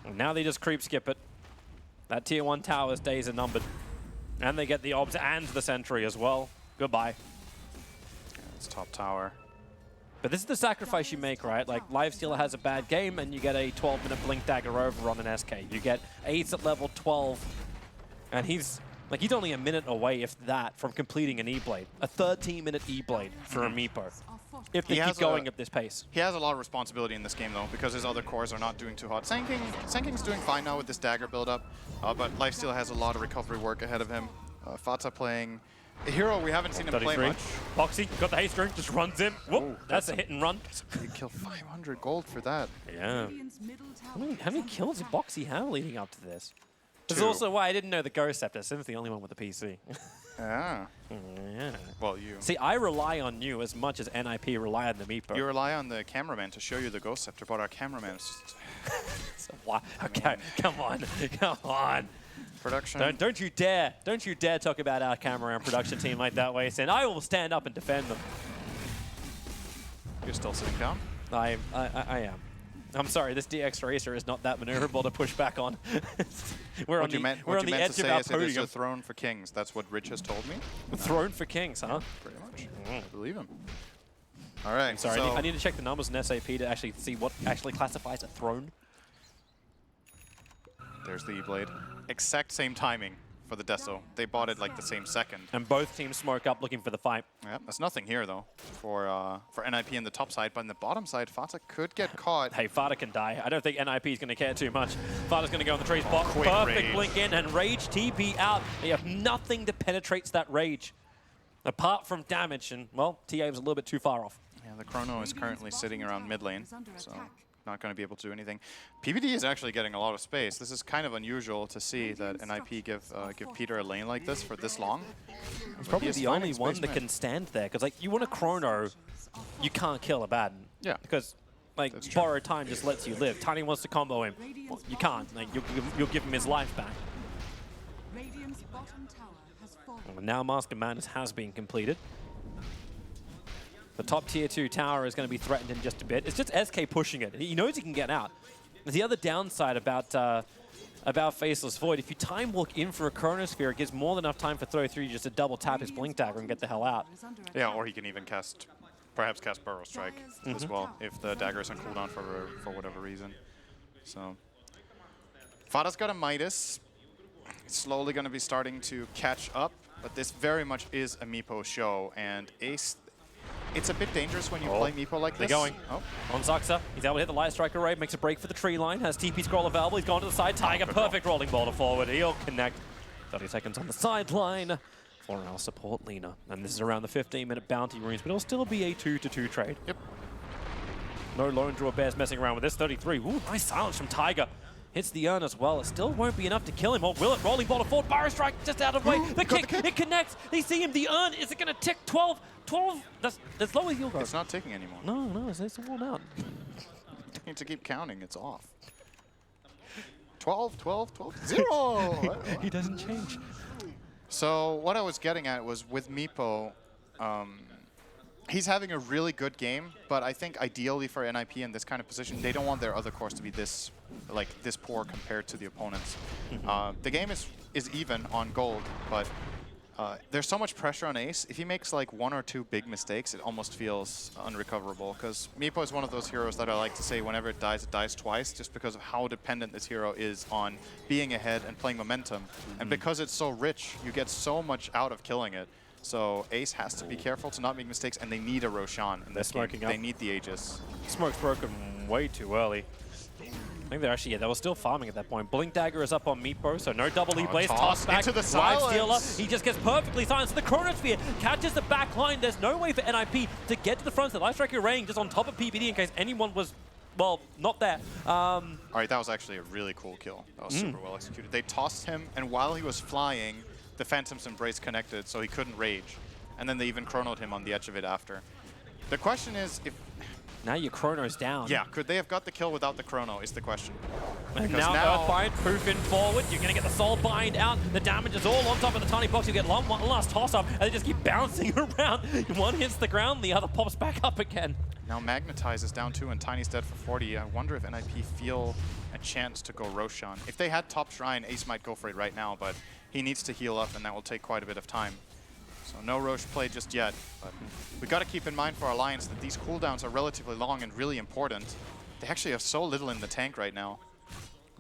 E: And now they just creep skip it. That tier 1 tower's days are numbered. And they get the obs and the sentry as well. Goodbye.
F: It's top tower.
E: But this is the sacrifice you make, right? Like, Livestealer has a bad game, and you get a 12-minute Blink Dagger over on an SK. You get Ace at level 12, and he's only a minute away, if that, from completing an E-Blade. A 13-minute E-Blade for a Meepo, if they keep going at this pace.
F: He has a lot of responsibility in this game, though, because his other cores are not doing too hot. Sanking's doing fine now with this dagger build-up, but Lifesteal has a lot of recovery work ahead of him. Fata playing a hero we haven't seen him play much.
E: Boxy got the haste ring, just runs in. Whoop, that's a hit and run.
F: That's a big kill, 500 gold for that.
E: Yeah. How many kills did Boxy have leading up to this? This is also why I didn't know the Ghost Scepter. Sim's the only one with a PC.
F: Yeah.
E: Yeah.
F: Well, you.
E: See, I rely on you as much as NIP rely on the Meepo.
F: You rely on the cameraman to show you the Ghost Scepter, but our cameraman is just...
E: So why? Okay, come on. Come on.
F: Production.
E: Don't you dare talk about our camera and production team like that way, Sin. I will stand up and defend them.
F: You're still sitting down?
E: I am. I'm sorry, this DX Racer is not that maneuverable to push back on. we're on the edge of our podium.
F: It's a throne for kings. That's what Rich has told me.
E: A throne for kings, huh?
F: Pretty much. I believe him. All right.
E: Sorry, so I need to check the numbers in SAP to actually see what actually classifies a throne.
F: There's the E-Blade. Exact same timing for the Deso. They bought it like the same second.
E: And both teams smoke up looking for the fight.
F: Yeah, there's nothing here though for NIP in the top side, but in the bottom side, Fata could get caught.
E: Hey, Fata can die. I don't think NIP is going to care too much. Fata's going to go on the trees. Perfect
F: rage.
E: Blink in and Rage TP out. They have nothing that penetrates that Rage. Apart from damage, and well, TA was a little bit too far off.
F: Yeah, the Chrono is currently sitting around mid lane, so not going to be able to do anything. PBD is actually getting a lot of space. This is kind of unusual to see that NIP give Peter a lane like this for this long.
E: He's probably the only one that can stand there, because like you want a Chrono, you can't kill a Baden.
F: Yeah.
E: Because like borrowed time just lets you live. Tiny wants to combo him. Well, you can't. Like you'll give him his life back. And now Master Madness has been completed. The top tier 2 tower is going to be threatened in just a bit. It's just SK pushing it. He knows he can get out. The other downside about Faceless Void, if you time walk in for a Chronosphere, it gives more than enough time for Throw 3 just to double tap his Blink Dagger and get the hell out.
F: Yeah, or he can even perhaps cast Burrow Strike as well, if the dagger is on cooldown for whatever reason. So, Fata's got a Midas. It's slowly going to be starting to catch up, but this very much is a Meepo show, and Ace... It's a bit dangerous when you play Meepo like this.
E: They're going. On Zuxa, he's able to hit the Light Strike array, makes a break for the tree line, has TP scroll available, he's gone to the side, Tiger, perfect rolling ball to forward, he'll connect. 30 seconds on the sideline for our support Lina. And this is around the 15-minute bounty runes, but it'll still be a 2-2 trade.
F: Yep.
E: No lone draw bears messing around with this. 33, ooh, nice silence from Tiger. Hits the urn as well. It still won't be enough to kill him. Or will it? Rolling ball to forward. Burrow Strike just out of the way. The kick, it connects. They see him. The urn. Is it going to tick 12? 12? That's low as he'll go.
F: It's not ticking anymore.
E: No, it's worn out.
F: You need to keep counting. It's off. 12, 12, 12, 0.
E: He doesn't change.
F: So what I was getting at was with Meepo, he's having a really good game, but I think ideally for NIP in this kind of position, they don't want their other cores to be this poor compared to the opponents. The game is even on gold, but there's so much pressure on Ace. If he makes like 1 or 2 big mistakes, it almost feels unrecoverable, because Meepo is one of those heroes that I like to say whenever it dies twice, just because of how dependent this hero is on being ahead and playing momentum. And because it's so rich, you get so much out of killing it. So Ace has to be careful to not make mistakes, and they need a Roshan in this game. They need the Aegis.
E: Smoke's broken way too early. I think they're actually, they were still farming at that point. Blink Dagger is up on Meepo, so no double E-Blaze. Toss back,
F: into the
E: Livestealer. He just gets perfectly silenced. The Chronosphere catches the back line. There's no way for NIP to get to the front. The Light Strike arraying just on top of PBD in case anyone was well, not there.
F: All right, that was actually a really cool kill. That was super well executed. They tossed him, and while he was flying, the Phantom's Embrace connected, so he couldn't rage. And then they even chronoed him on the edge of it after. The question is, if
E: Now your chrono's down.
F: yeah, could they have got the kill without the chrono is the question.
E: And
F: Because
E: now Earthbind poofing forward. You're going to get the Soul Bind out. The damage is all on top of the tiny box. You get one last toss-up, and they just keep bouncing around. One hits the ground, the other pops back up again.
F: Now Magnetize is down 2 and Tiny's dead for 40. I wonder if NIP feel a chance to go Roshan. If they had top Shrine, Ace might go for it right now, but he needs to heal up, and that will take quite a bit of time. So no Roche play just yet, but we got to keep in mind for our Alliance that these cooldowns are relatively long and really important. They actually have so little in the tank right now.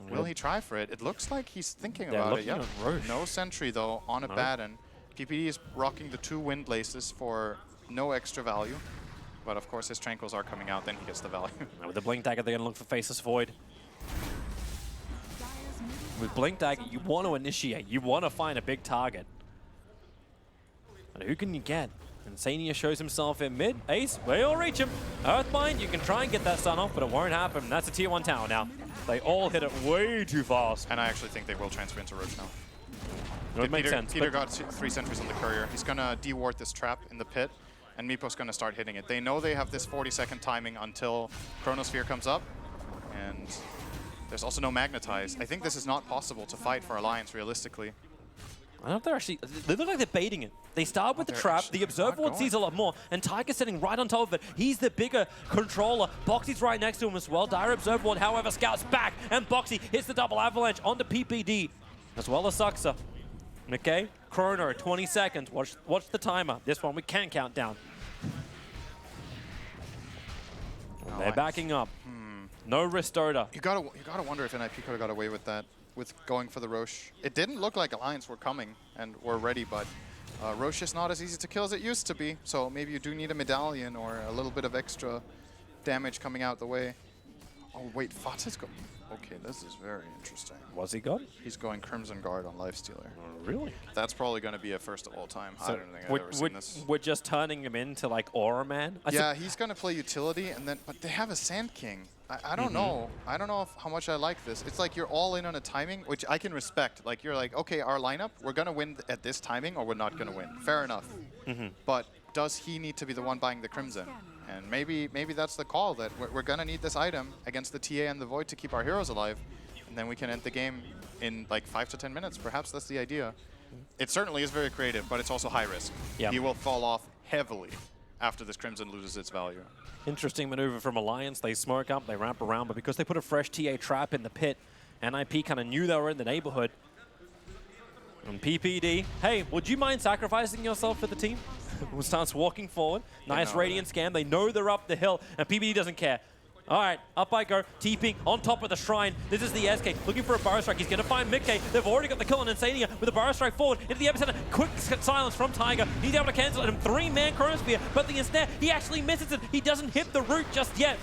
F: Will he try for it? It looks like he's thinking about it. Yeah. No sentry though on a Baton. PPD is rocking the 2 Wind Laces for no extra value. But of course his Tranquils are coming out, then he gets the value.
E: Now with the Blink Dagger, they're going to look for Faceless Void. With Blink Dagger, you want to initiate. You want to find a big target. And who can you get? Insania shows himself in mid. Ace, we'll reach him. Earthbind, you can try and get that stun off, but it won't happen. That's a tier 1 tower now. They all hit it way too fast.
F: And I actually think they will transfer into Roach now.
E: It would make sense.
F: Peter got 3 sentries on the courier. He's going to deward this trap in the pit, and Meepo's going to start hitting it. They know they have this 40-second timing until Chronosphere comes up, and there's also no Magnetize. I think this is not possible to fight for Alliance realistically.
E: I don't know if they're actually... They look like they're baiting it. They start with the trap. The Observer Ward sees a lot more. And Tiger's sitting right on top of it. He's the bigger controller. Boxy's right next to him as well. Dire Observer Ward, however, scouts back. And Boxy hits the double avalanche onto PPD. As well as Suxa. Okay? Chrono, 20 seconds. Watch the timer. This one we can count down. They're backing up. No risk Dota.
F: You gotta wonder if NIP could have got away with that, with going for the Roche. It didn't look like Alliance were coming and were ready, but Roche is not as easy to kill as it used to be. So maybe you do need a medallion or a little bit of extra damage coming out the way. Oh wait, Fata's going. Okay, this is very interesting.
E: Was he gone?
F: He's going Crimson Guard on Lifestealer.
E: Really?
F: That's probably going to be a first of all time.
E: So
F: I don't think I've ever seen this.
E: We're just turning him into like Aura Man?
F: Yeah, he's going to play utility, and then but they have a Sand King. I don't know. I don't know how much I like this. It's like you're all in on a timing, which I can respect. Like you're like, okay, our lineup, we're going to win at this timing or we're not going to win. Fair enough. But does he need to be the one buying the Crimson? And maybe that's the call, that we're going to need this item against the TA and the Void to keep our heroes alive. And then we can end the game in like 5 to 10 minutes. Perhaps that's the idea. It certainly is very creative, but it's also high risk.
E: Yeah.
F: He will fall off heavily after this Crimson loses its value.
E: Interesting maneuver from Alliance. They smoke up, they ramp around, but because they put a fresh TA trap in the pit, NIP kind of knew they were in the neighborhood. And PPD, hey, would you mind sacrificing yourself for the team? Starts walking forward. Nice Radiant scan. They know they're up the hill, and PPD doesn't care. All right, up I go. TPing on top of the Shrine. This is the SK looking for a Burrow Strike. He's going to find Mickey. They've already got the kill on Insania with a Burrow Strike forward into the epicenter. Quick silence from Tiger. He's able to cancel it. And 3-man Chronosphere, but the ensnare, he actually misses it. He doesn't hit the root just yet.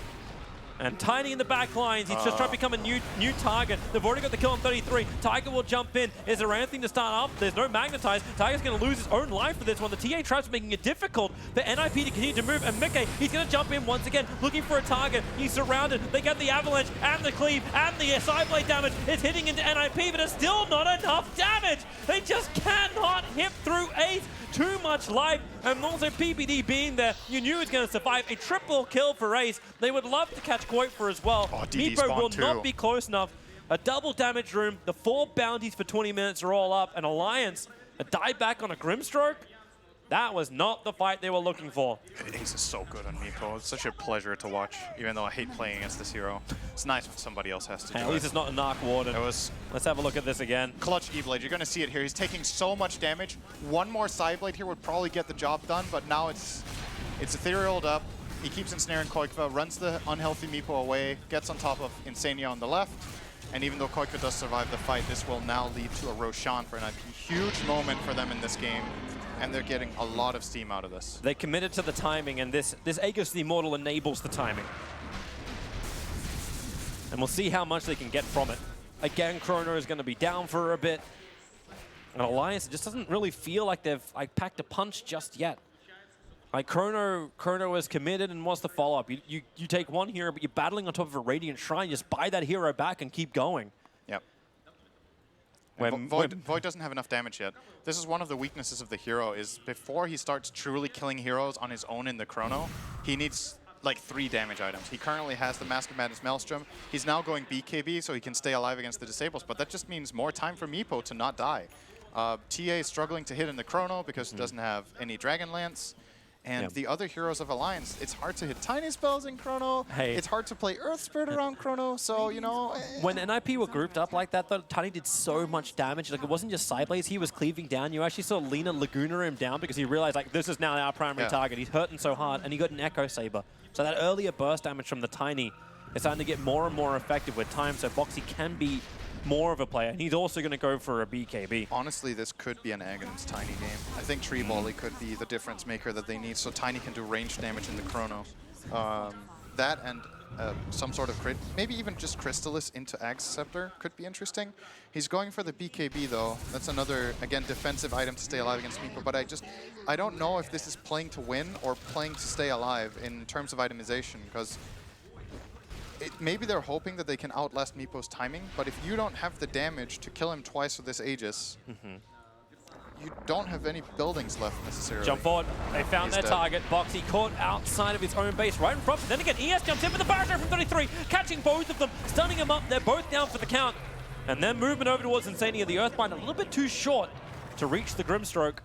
E: And Tiny in the back lines, he's just trying to become a new target. They've already got the kill on 33. Tiger will jump in. Is there anything to start up? There's no Magnetize. Tiger's going to lose his own life for this one. The TA trap's making it difficult for NIP to continue to move. And Mickey, he's going to jump in once again, looking for a target. He's surrounded. They get the avalanche and the cleave and the side blade damage. It's hitting into NIP, but it's still not enough damage. They just cannot hit through Ace. Too much life, and also PPD being there, you knew he was going to survive. A triple kill for Ace. They would love to catch Koifer as well. Meepo will not be close enough. A double damage room, the 4 bounties for 20 minutes are all up, and Alliance, a dieback on a Grimstroke. That was not the fight they were looking for.
F: Ace is so good on Meepo. It's such a pleasure to watch, even though I hate playing against this hero. It's nice when somebody else has to do it.
E: At least it's not a Narc Warden.
F: Let's
E: have a look at this again.
F: Clutch E-Blade. You're going to see it here. He's taking so much damage. One more side blade here would probably get the job done, but now it's etherealed up. He keeps ensnaring Koikva, runs the unhealthy Meepo away, gets on top of Insania on the left. And even though Koikva does survive the fight, this will now lead to a Roshan for NIP. Huge moment for them in this game. And they're getting a lot of steam out of this.
E: They committed to the timing, and this Aegis the Immortal enables the timing. And we'll see how much they can get from it. Again, Chrono is going to be down for a bit. And Alliance just doesn't really feel like they've packed a punch just yet. Like Chrono is committed, and what's the follow-up? You take one hero, but you're battling on top of a Radiant Shrine. Just buy that hero back and keep going.
F: Yep.
E: When
F: Void doesn't have enough damage yet. This is one of the weaknesses of the hero, is before he starts truly killing heroes on his own in the Chrono, he needs like 3 damage items. He currently has the Mask of Madness Maelstrom. He's now going BKB so he can stay alive against the Disables, but that just means more time for Meepo to not die. TA is struggling to hit in the Chrono because he doesn't have any Dragonlance. And the other heroes of Alliance, it's hard to hit tiny spells in Chrono.
E: Hey.
F: It's hard to play Earth Spirit around Chrono, so, you know...
E: When NIP were grouped up like that, though, Tiny did so much damage. Like, it wasn't just Sideblaze, he was cleaving down. You actually saw Lina Laguna him down because he realized, like, this is now our primary target. He's hurting so hard, and he got an Echo Saber. So that earlier burst damage from the Tiny is starting to get more and more effective with time, so Boxy can be more of a player. And he's also going to go for a BKB.
F: Honestly, this could be an Aghanim Tiny game. I think Tree Volley could be the difference maker that they need, so Tiny can do ranged damage in the Chrono. That and some sort of crit, maybe even just Crystallis into Ag's Scepter could be interesting. He's going for the BKB though. That's another, again, defensive item to stay alive against Meepo, but I don't know if this is playing to win or playing to stay alive in terms of itemization, because maybe they're hoping that they can outlast Meepo's timing, but if you don't have the damage to kill him twice with this Aegis, you don't have any buildings left necessarily.
E: Jump forward. They found their target. Boxy caught outside of his own base, right in front. Then again, ES jumps in with the Barrier from 33, catching both of them, stunning them up. They're both down for the count. And then movement over towards Insania. The Earthbind a little bit too short to reach the Grimstroke.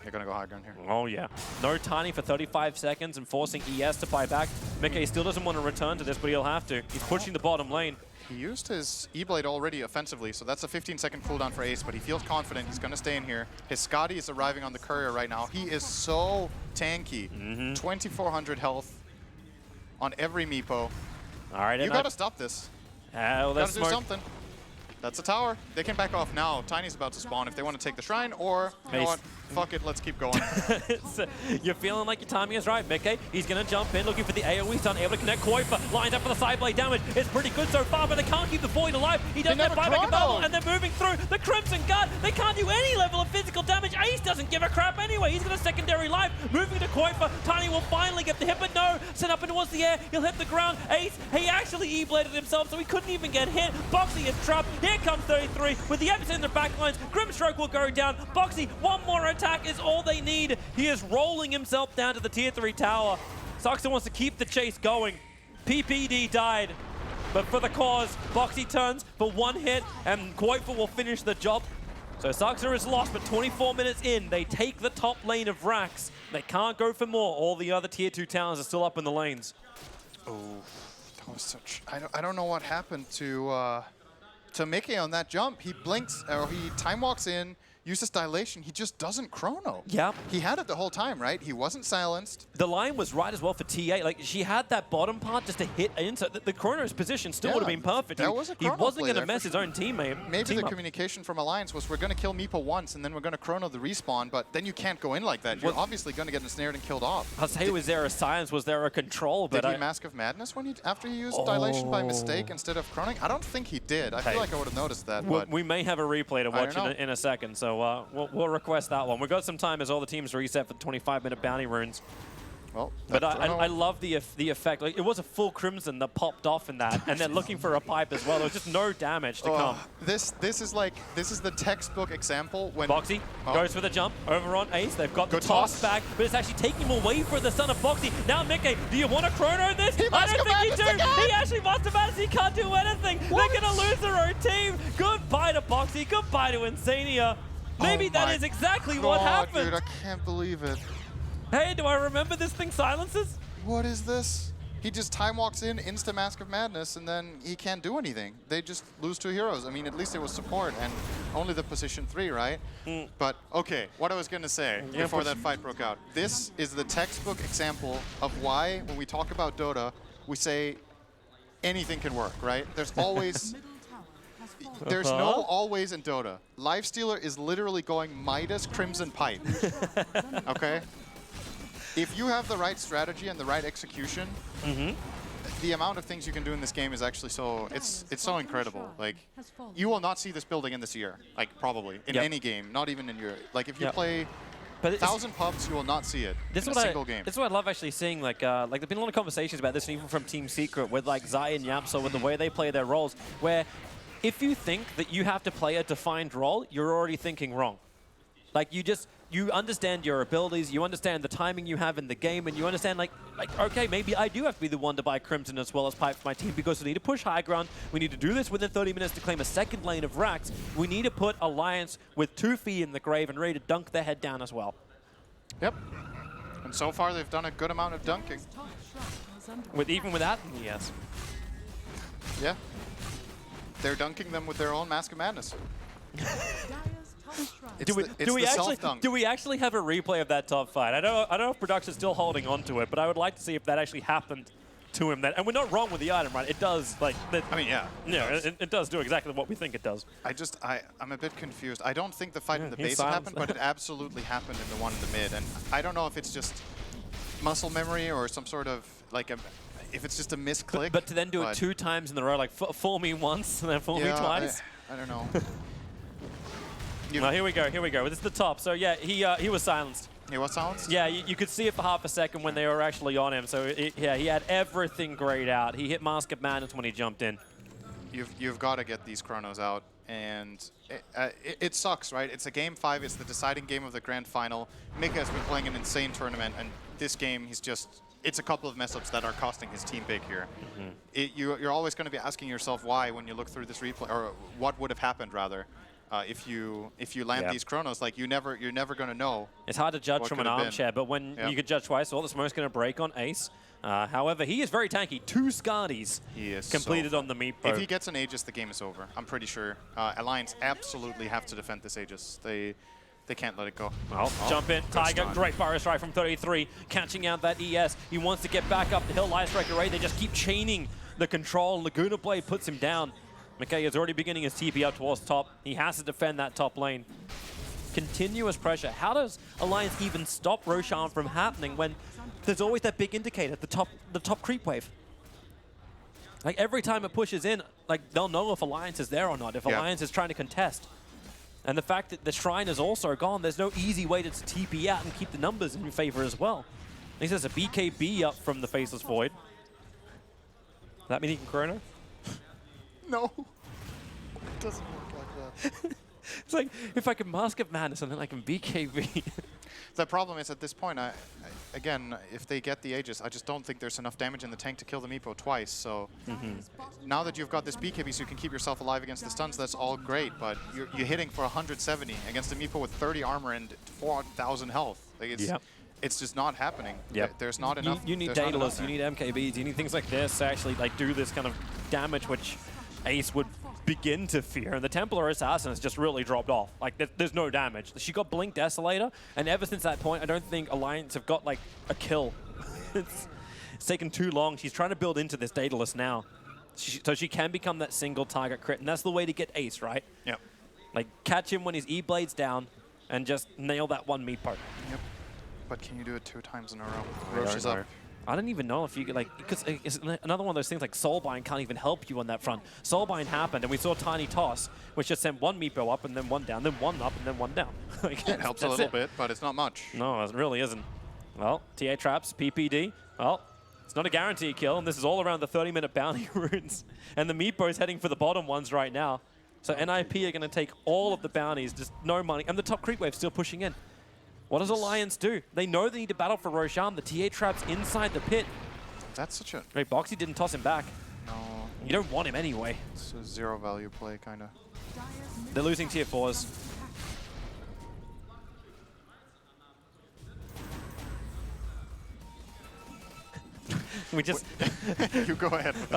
F: They're going to go high ground here.
E: Oh, yeah. No Tiny for 35 seconds and forcing ES to buy back. Mickey still doesn't want to return to this, but he'll have to. He's pushing the bottom lane.
F: He used his E-Blade already offensively, so that's a 15-second cooldown for Ace, but he feels confident. He's going to stay in here. His Scotty is arriving on the courier right now. He is so tanky. 2,400 health on every Meepo.
E: All right,
F: you got to stop this.
E: Well,
F: got to do something. That's a tower. They can back off now. Tiny's about to spawn if they want to take the shrine, or you know what? Fuck it, let's keep going.
E: You're feeling like your timing is right, Mickey. He's going to jump in, looking for the AoE stun, able to connect Kuiper. Lines up for the side blade damage. It's pretty good so far, but they can't keep the Void alive. He doesn't have buyback available, and they're moving through. The Crimson Guard, they can't do any level of physical damage. Ace doesn't give a crap anyway. He's got a secondary life. Moving to Kuiper. Tiny will finally get the hit, but no. Sent up and towards the air. He'll hit the ground. Ace, he actually E-bladed himself, so he couldn't even get hit. Boxy is trapped. Here comes 33 with the Epicenter in the backlines. Grimstroke will go down. Boxy, one more attack is all they need. He is rolling himself down to the tier 3 tower. Soxa wants to keep the chase going. PPD died, but for the cause, Boxy turns for one hit, and Kuiper will finish the job. So Soxa is lost, but 24 minutes in, they take the top lane of Rax. They can't go for more. All the other tier 2 towers are still up in the lanes.
F: Oh, that was such... I don't know what happened to Mickey on that jump. He blinks, or he time walks in, uses dilation, he just doesn't chrono.
E: Yeah.
F: He had it the whole time, right? He wasn't silenced.
E: The line was right as well for TA. Like, she had that bottom part just to hit in, so the chrono's position still would have been perfect.
F: That was a
E: he
F: chrono
E: wasn't
F: play
E: going to
F: there
E: mess his own teammate.
F: Maybe the communication from Alliance was, we're going to kill Meepo once, and then we're going to chrono the respawn, but then you can't go in like that. You're obviously going to get ensnared and killed off.
E: I'll say, was there a silence? Was there a control?
F: Did he Mask of Madness when after he used dilation by mistake instead of chroning? I don't think he did. I feel like I would have noticed that. But
E: we may have a replay to watch in a second, so we'll request that one. We've got some time as all the teams reset for the 25-minute bounty runes.
F: Well,
E: but I love the effect. Like, it was a full Crimson that popped off in that, and then looking for a pipe as well. There was just no damage to come.
F: This is the textbook example when
E: Boxy goes for the jump over on Ace. They've got the toss back, but it's actually taking him away from the son of Boxy. Now, Mickey, do you want to chrono this? I don't think you do. He actually must have asked. He can't do anything. They're going to lose their own team. Goodbye to Boxy. Goodbye to Insania. Maybe that is exactly what happened.
F: Dude, I can't believe it.
E: Hey, do I remember this thing silences?
F: What is this? He just time walks in, insta Mask of Madness, and then he can't do anything. They just lose 2 heroes. I mean, at least it was support and only the position 3, right? But, okay, what I was going to say before that fight broke out. This is the textbook example of why, when we talk about Dota, we say anything can work, right? There's always... There's no always in Dota. Lifestealer is literally going Midas Crimson Pipe. Okay? If you have the right strategy and the right execution, the amount of things you can do in this game is actually so... It's so incredible. Like, you will not see this building in this year. Like, probably. In any game. Not even in your... Like, if you play
E: But
F: 1,000 pubs, you will not see it in a single game.
E: This is what I love actually seeing. Like there's been a lot of conversations about this, even from Team Secret, with like Zai and Yamso, with the way they play their roles, where if you think that you have to play a defined role, you're already thinking wrong. Like you understand your abilities, you understand the timing you have in the game, and you understand like okay, maybe I do have to be the one to buy Crimson as well as Pipe for my team because we need to push high ground. We need to do this within 30 minutes to claim a second lane of racks. We need to put Alliance with 2 feet in the grave and ready to dunk their head down as well.
F: Yep. And so far they've done a good amount of dunking.
E: Even without them, yes.
F: Yeah. They're dunking them with their own Mask of Madness.
E: Do we actually have a replay of that top fight? I don't know if production's still holding on to it, but I would like to see if that actually happened to him. And we're not wrong with the item, right? It does, like...
F: I mean, yeah.
E: It does do exactly what we think it does.
F: I'm a bit confused. I don't think the fight in the base happened, but it absolutely happened in the one in the mid. And I don't know if it's just muscle memory or some sort of, like, if it's just a misclick.
E: But to then do it 2 times in a row, like fool me once and then fool me twice?
F: I don't know.
E: Well, here we go. This is the top. So yeah, he was silenced.
F: He was silenced?
E: Yeah, you could see it for half a second when they were actually on him. So yeah, he had everything grayed out. He hit Mask of Madness when he jumped in.
F: You've got to get these chronos out, and it sucks, right? It's a game 5. It's the deciding game of the grand final. Mika has been playing an insane tournament, and this game it's a couple of mess-ups that are costing his team big here. You're always going to be asking yourself why when you look through this replay, or what would have happened rather. If you land these chronos, like you're never going to know.
E: It's hard to judge from an armchair, but when you could judge twice, well, the smoke's going to break on Ace. However, he is very tanky. 2 Scardies completed on the Meepo.
F: If he gets an Aegis, the game is over. I'm pretty sure. Alliance absolutely have to defend this Aegis. They can't let it go.
E: Well, jump in. Tiger, great fire strike from 33, catching out that ES. He wants to get back up the hill. Light Strike array. They just keep chaining the control. Laguna Blade puts him down. McKay is already beginning his TP up towards top. He has to defend that top lane. Continuous pressure. How does Alliance even stop Roshan from happening when there's always that big indicator, the top creep wave? Like every time it pushes in, like they'll know if Alliance is there or not, if Alliance is trying to contest. And the fact that the Shrine is also gone, there's no easy way to TP out and keep the numbers in your favor as well. I think there's a BKB up from the Faceless Void. Does that mean he can chrono?
F: No. It doesn't work like that.
E: It's like, if I can Mask of Madness and then I can BKB.
F: The problem is at this point, again, if they get the Aegis, I just don't think there's enough damage in the tank to kill the Meepo twice. So now that you've got this BKB so you can keep yourself alive against the stuns, that's all great. But you're hitting for 170 against a Meepo with 30 armor and 4,000 health. Like it's just not happening. There's not enough.
E: You need Daedalus, you need MKBs, you need things like this to actually like do this kind of damage, which Ace would begin to fear, and the Templar Assassin has just really dropped off. Like, there's no damage. She got Blink Desolator, and ever since that point, I don't think Alliance have got, like, a kill. It's taken too long. She's trying to build into this Daedalus now. So she can become that single target crit, and that's the way to get Ace, right?
F: Yep.
E: Like, catch him when his E-Blade's down, and just nail that one Meepo.
F: Yep. But can you do it 2 times in a row? Roche is up.
E: I don't even know if you could, like, because it's another one of those things like Soulbind can't even help you on that front. Soulbind happened, and we saw Tiny Toss, which just sent 1 Meepo up, and then 1 down, then 1 up, and then 1 down. Like,
F: it helps a little bit, but it's not much.
E: No, it really isn't. Well, TA traps, PPD. Well, it's not a guaranteed kill, and this is all around the 30-minute bounty runes. And the Meepo is heading for the bottom ones right now. So NIP are going to take all of the bounties, just no money, and the top creep wave still pushing in. What does Alliance do? They know they need to battle for Roshan. The TA trap's inside the pit.
F: That's such a...
E: Wait, Boxy didn't toss him back.
F: No.
E: You don't want him anyway.
F: It's a 0 value play, kind of.
E: They're losing tier 4s. We just...
F: You go ahead with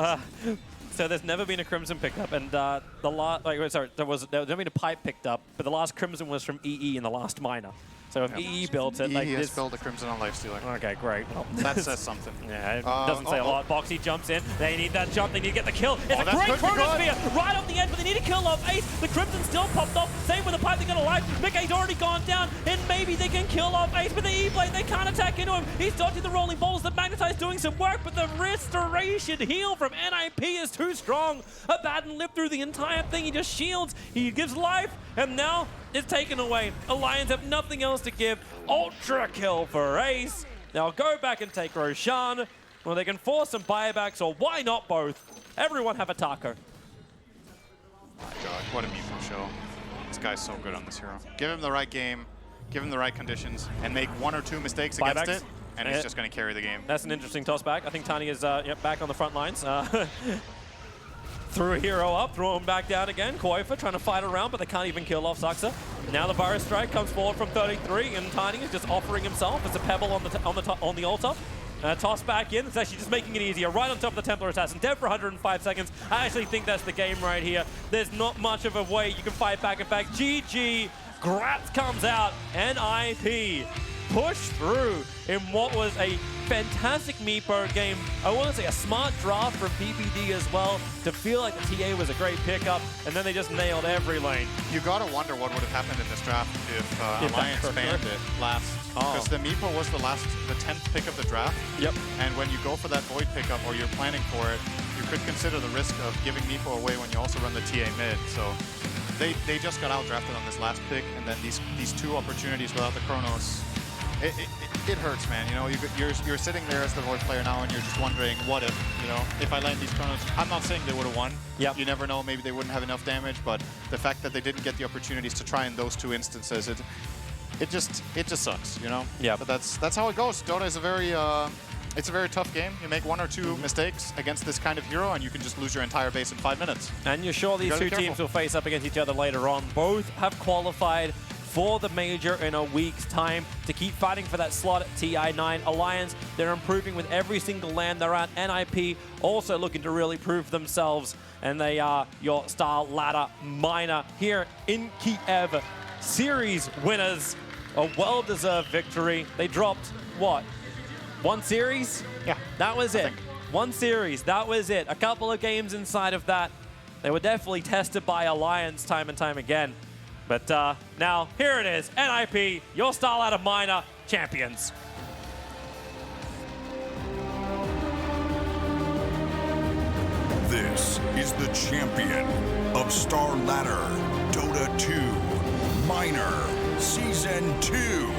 F: this.
E: So there's never been a Crimson picked up, and the last, like, sorry, there's never been a pipe picked up, but the last Crimson was from EE in the last minor. So if EE built it, like
F: EE
E: this...
F: has built a Crimson on Lifestealer.
E: Okay, great. Well,
F: that says something.
E: Yeah, it doesn't say a lot. Boxy jumps in. They need that jump. They need to get the kill. It's a great Chronosphere right off the end, but they need a kill off Ace. The Crimson still popped off. Same with the pipe. They're going to life. Mickey's already gone down, and maybe they can kill off Ace with the E-Blade. They can't attack into him. He's dodging the rolling balls. The Magnetize doing some work, but the restoration heal from NIP is too strong. Abaddon lived through the entire thing. He just shields. He gives life, and now is taken away. Alliance have nothing else to give. Ultra kill for Ace. They'll go back and take Roshan, or they can force some buybacks, or why not both? Everyone have a taco.
F: My God, what a Meepo show. This guy's so good on this hero. Give him the right game, give him the right conditions, and make 1 or 2 mistakes against it, and he's just going to carry the game.
E: That's an interesting toss back. I think Tiny is back on the front lines. Threw a hero up, threw him back down again. Koifa trying to fight around, but they can't even kill off Saxa. Now the Burst Strike comes forward from 33, and Tiny is just offering himself as a pebble on the altar. Toss back in. It's actually just making it easier. Right on top of the Templar Assassin. Dead for 105 seconds. I actually think that's the game right here. There's not much of a way you can fight back. In fact, GG. Gratz comes out. NIP pushed through in what was a fantastic Meepo game. I want to say a smart draft from PPD as well to feel like the TA was a great pickup, and then they just nailed every lane.
F: You gotta wonder what would have happened in this draft if Alliance banned it last. Because the Meepo was the 10th pick of the draft.
E: Yep.
F: And when you go for that Void pickup or you're planning for it, you could consider the risk of giving Meepo away when you also run the TA mid. So they just got outdrafted on this last pick, and then these 2 opportunities without the Chronos. It hurts, man. You know, you're sitting there as the Void player now, and you're just wondering, what if I land these Chronos? I'm not saying they would have won.
E: Yep.
F: You never know. Maybe they wouldn't have enough damage, but the fact that they didn't get the opportunities to try in those 2 instances, it just sucks, you know.
E: Yeah.
F: But that's how it goes. Dota is it's a very tough game. You make 1 or 2 mistakes against this kind of hero, and you can just lose your entire base in 5 minutes.
E: And you're sure these 2 teams will face up against each other later on. Both have qualified for the major in a week's time to keep fighting for that slot at TI9. Alliance, they're improving with every single land they're at. NIP also looking to really prove themselves, and they are your StarLadder minor here in Kiev. Series winners, a well-deserved victory. They dropped, what, 1 series?
F: Yeah.
E: That was it. 1 series, that was it. A couple of games inside of that. They were definitely tested by Alliance time and time again. But now, here it is, NIP, your StarLadder minor champions.
G: This is the champion of StarLadder Dota 2 Minor Season 2.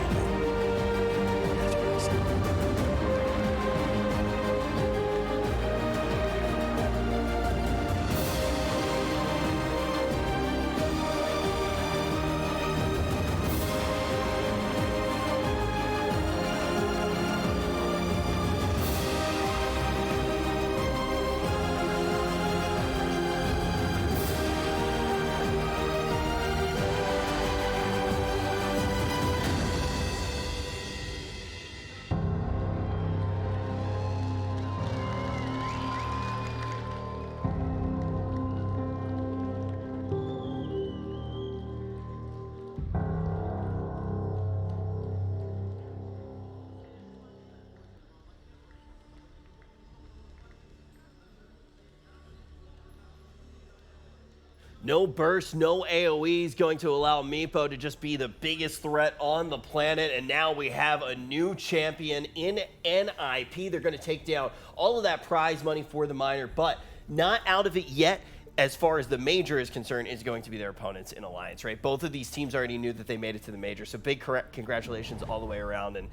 B: No burst, no AoEs, going to allow Meepo to just be the biggest threat on the planet. And now we have a new champion in NIP. They're going to take down all of that prize money for the minor, but not out of it yet. As far as the major is concerned, is going to be their opponents in Alliance, right? Both of these teams already knew that they made it to the major, so big congratulations all the way around. And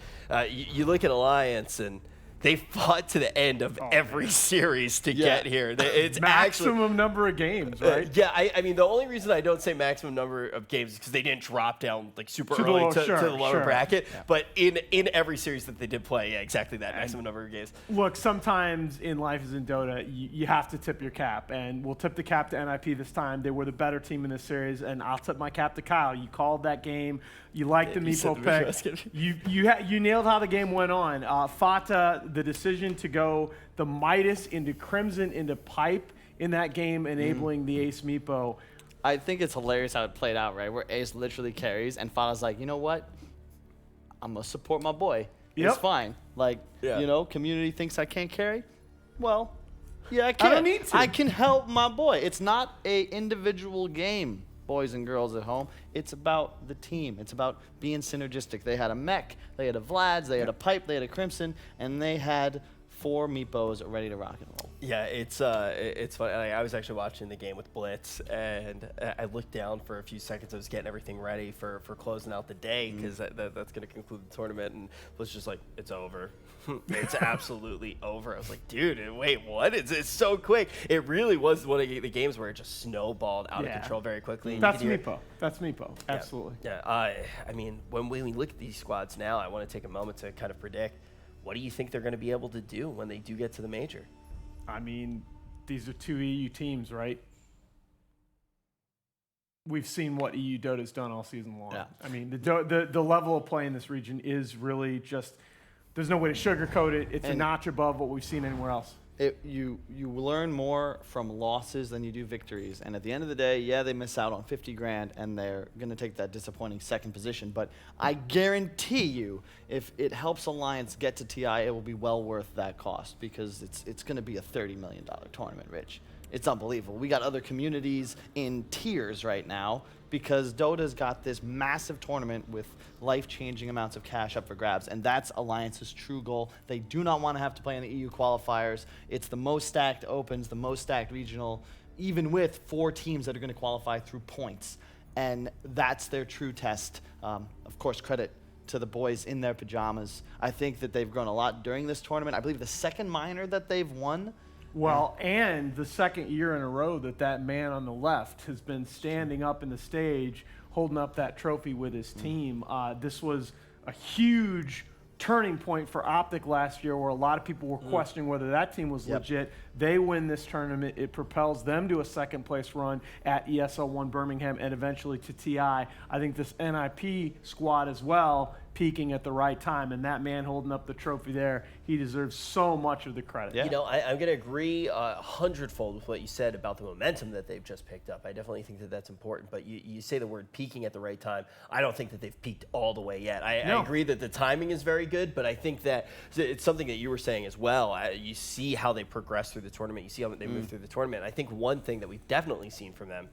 B: you look at Alliance, and they fought to the end of every series to get here. It's
C: maximum number of games, right?
B: I mean, the only reason I don't say maximum number of games is because they didn't drop down like super early to the lower bracket. Yeah. But in every series that they did play, exactly that maximum number of games.
C: Look, sometimes in life as in Dota, you have to tip your cap, and we'll tip the cap to NIP this time. They were the better team in this series, and I'll tip my cap to Kyle. You called that game. You liked the Meepo pick. You nailed how the game went on. Fata, the decision to go the Midas into Crimson into Pipe in that game, enabling the Ace Meepo.
D: I think it's hilarious how it played out, right? Where Ace literally carries, and Fata's like, you know what? I'm going to support my boy. It's fine. Like, you know, community thinks I can't carry. Well, yeah, I can.
C: I don't need to.
D: I can help my boy. It's not a individual game, boys and girls at home. It's about the team. It's about being synergistic. They had a mech, they had a Vlad's, they had a Pipe, they had a Crimson, and they had 4 Meepos ready to rock and roll.
B: Yeah, it's funny. Like, I was actually watching the game with Blitz, and I looked down for a few seconds. I was getting everything ready for closing out the day because that's going to conclude the tournament, and was just like, it's over. It's absolutely over. I was like, dude, wait, what? It's so quick. It really was one of the games where it just snowballed out of control very quickly.
C: That's Meepo. That's Meepo. Absolutely.
B: Yeah. I mean, when we look at these squads now, I want to take a moment to kind of predict, what do you think they're going to be able to do when they do get to the major?
C: I mean, these are 2 EU teams, right? We've seen what EU Dota's done all season long.
D: Yeah.
C: I mean, the level of play in this region is really just, there's no way to sugarcoat it. It's a notch above what we've seen anywhere else.
D: You learn more from losses than you do victories. And at the end of the day, yeah, they miss out on 50 grand and they're going to take that disappointing second position. But I guarantee you, if it helps Alliance get to TI, it will be well worth that cost because it's going to be a $30 million tournament, Rich. It's unbelievable. We got other communities in tears right now because Dota's got this massive tournament with life-changing amounts of cash up for grabs, and that's Alliance's true goal. They do not want to have to play in the EU qualifiers. It's the most stacked opens, the most stacked regional, even with 4 teams that are going to qualify through points, and that's their true test. Of course, credit to the boys in their pajamas. I think that they've grown a lot during this tournament. I believe the second minor that they've won.
C: Well, and the second year in a row that man on the left has been standing up in the stage, holding up that trophy with his team. This was a huge turning point for Optic last year where a lot of people were questioning whether that team was legit. They win this tournament. It propels them to a second place run at ESL 1 Birmingham and eventually to TI. I think this NIP squad as well peaking at the right time, and that man holding up the trophy there, he deserves so much of the credit.
B: You know, I'm going to agree 100-fold with what you said about the momentum that they've just picked up. I definitely think that that's important, but you say the word peaking at the right time. I don't think that they've peaked all the way yet. I agree that the timing is very good, but I think that it's something that you were saying as well. You see how they progress through the tournament. You see how they move through the tournament. I think one thing that we've definitely seen from them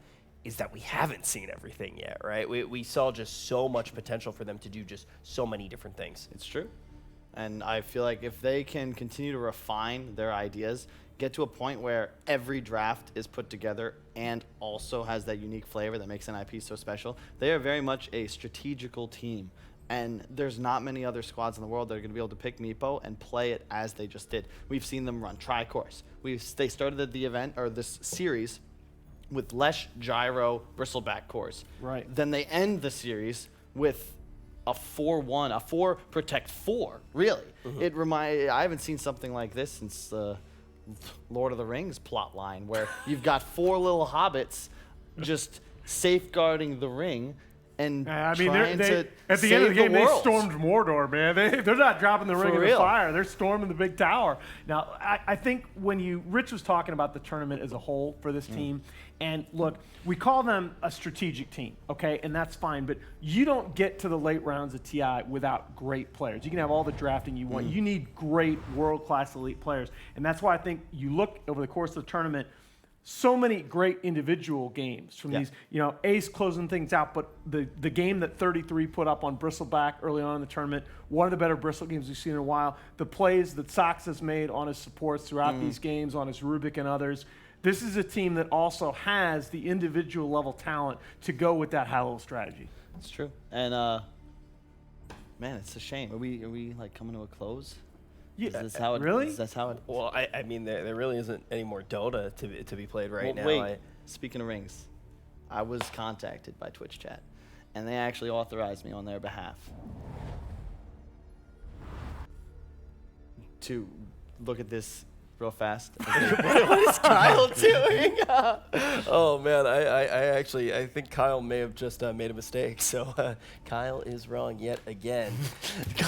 B: is that we haven't seen everything yet, right? We saw just so much potential for them to do just so many different things.
D: It's true. And I feel like if they can continue to refine their ideas, get to a point where every draft is put together and also has that unique flavor that makes NIP so special, they are very much a strategical team. And there's not many other squads in the world that are going to be able to pick Meepo and play it as they just did. We've seen them run tri-course. They started the event, or this series, with Lesh, Gyro, Bristleback cores.
C: Right.
D: Then they end the series with a 4-1, a 4 protect 4, really. I haven't seen something like this since the Lord of the Rings plot line, where you've got 4 little hobbits just safeguarding the ring and
C: I mean,
D: trying to
C: at the
D: save
C: end of the game, they
D: world.
C: stormed Mordor, man. They're not dropping the ring
D: For
C: in the
D: real.
C: fire. They're storming the big tower. Now, I think when Rich was talking about the tournament as a whole for this team, and look, we call them a strategic team, okay, and that's fine, but you don't get to the late rounds of TI without great players. You can have all the drafting you want. You need great world-class elite players, and that's why I think you look over the course of the tournament, so many great individual games from these, Ace closing things out, but the game that 33 put up on Bristleback early on in the tournament, one of the better Bristle games we've seen in a while. The plays that Sox has made on his supports throughout these games, on his Rubik and others. This is a team that also has the individual level talent to go with that high-level strategy.
D: It's true. And, man, it's a shame. Are we like coming to a close?
C: Yeah,
D: Is this how it,
C: really?
D: Is this how it?
B: Well, I mean, there really isn't any more Dota to be played right now.
D: Wait, speaking of rings, I was contacted by Twitch chat, and they actually authorized me on their behalf to look at this real fast.
B: What is Kyle doing? Oh man, I think Kyle may have just made a mistake. So Kyle is wrong yet again.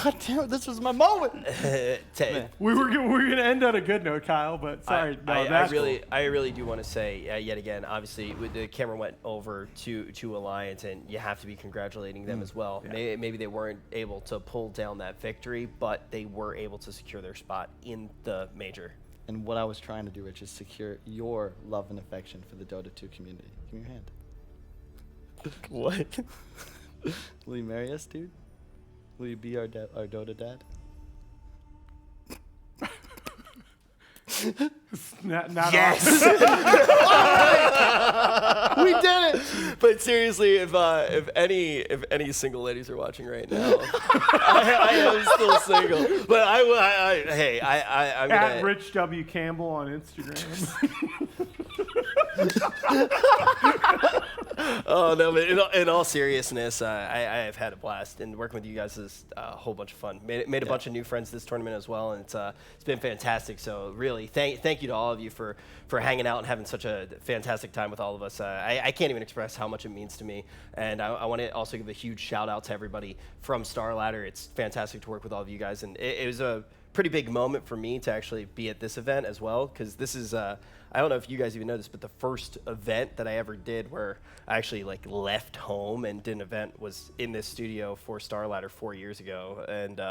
D: God damn it, this was my moment.
C: We were going to end on a good note, Kyle, but sorry.
B: I really do want to say yet again, obviously the camera went over to Alliance, and you have to be congratulating them as well. Yeah. Maybe they weren't able to pull down that victory, but they were able to secure their spot in the major.
D: And what I was trying to do, Rich, is secure your love and affection for the Dota 2 community. Give me your hand.
B: What?
D: Will you marry us, dude? Will you be our Dota dad?
C: Not
B: Yes.
D: We did it.
B: But seriously, if any single ladies are watching right now, I am still single. But I'm gonna.
C: At Rich W. Campbell on Instagram.
B: Oh no, but in all seriousness, I have had a blast, and working with you guys is a whole bunch of fun. Made a bunch of new friends this tournament as well, and it's been fantastic. So really, thank you to all of you for hanging out and having such a fantastic time with all of us. I can't even express how much it means to me, and I want to also give a huge shout out to everybody from StarLadder. It's fantastic to work with all of you guys, and it was a pretty big moment for me to actually be at this event as well, because this is I don't know if you guys even know this, but the first event that I ever did where I actually like left home and did an event was in this studio for StarLadder 4 years ago, and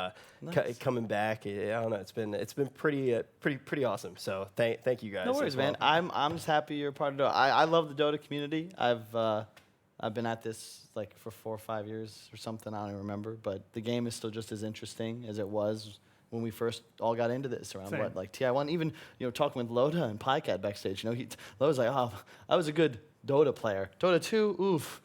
D: Nice.
B: coming back, I don't know, it's been pretty awesome. So thank you guys.
D: No worries,
B: as well.
D: man. I'm just happy you're part of Dota. I love the Dota community. I've been at this like for 4 or 5 years or something. I don't even remember, but the game is still just as interesting as it was when we first all got into this around
C: Same.
D: like TI1. Even talking with Loda and Pycat backstage. Loda's like, oh, I was a good Dota player. Dota 2, oof.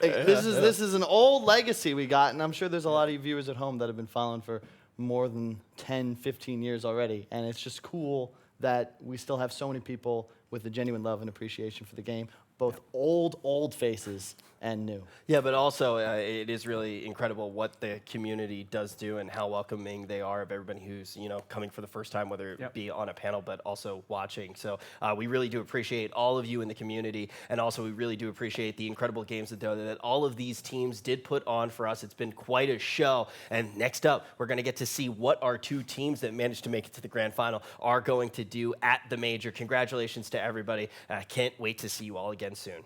D: Like, this is an old legacy we got, and I'm sure there's a lot of you viewers at home that have been following for more than 10, 15 years already, and it's just cool that we still have so many people with a genuine love and appreciation for the game, both old faces and new.
B: Yeah, but also it is really incredible what the community does do and how welcoming they are of everybody who's coming for the first time, whether it be on a panel but also watching. So we really do appreciate all of you in the community, and also we really do appreciate the incredible games of Dota that all of these teams did put on for us. It's been quite a show. And next up, we're going to get to see what our 2 teams that managed to make it to the grand final are going to do at the major. Congratulations to everybody. I can't wait to see you all again soon.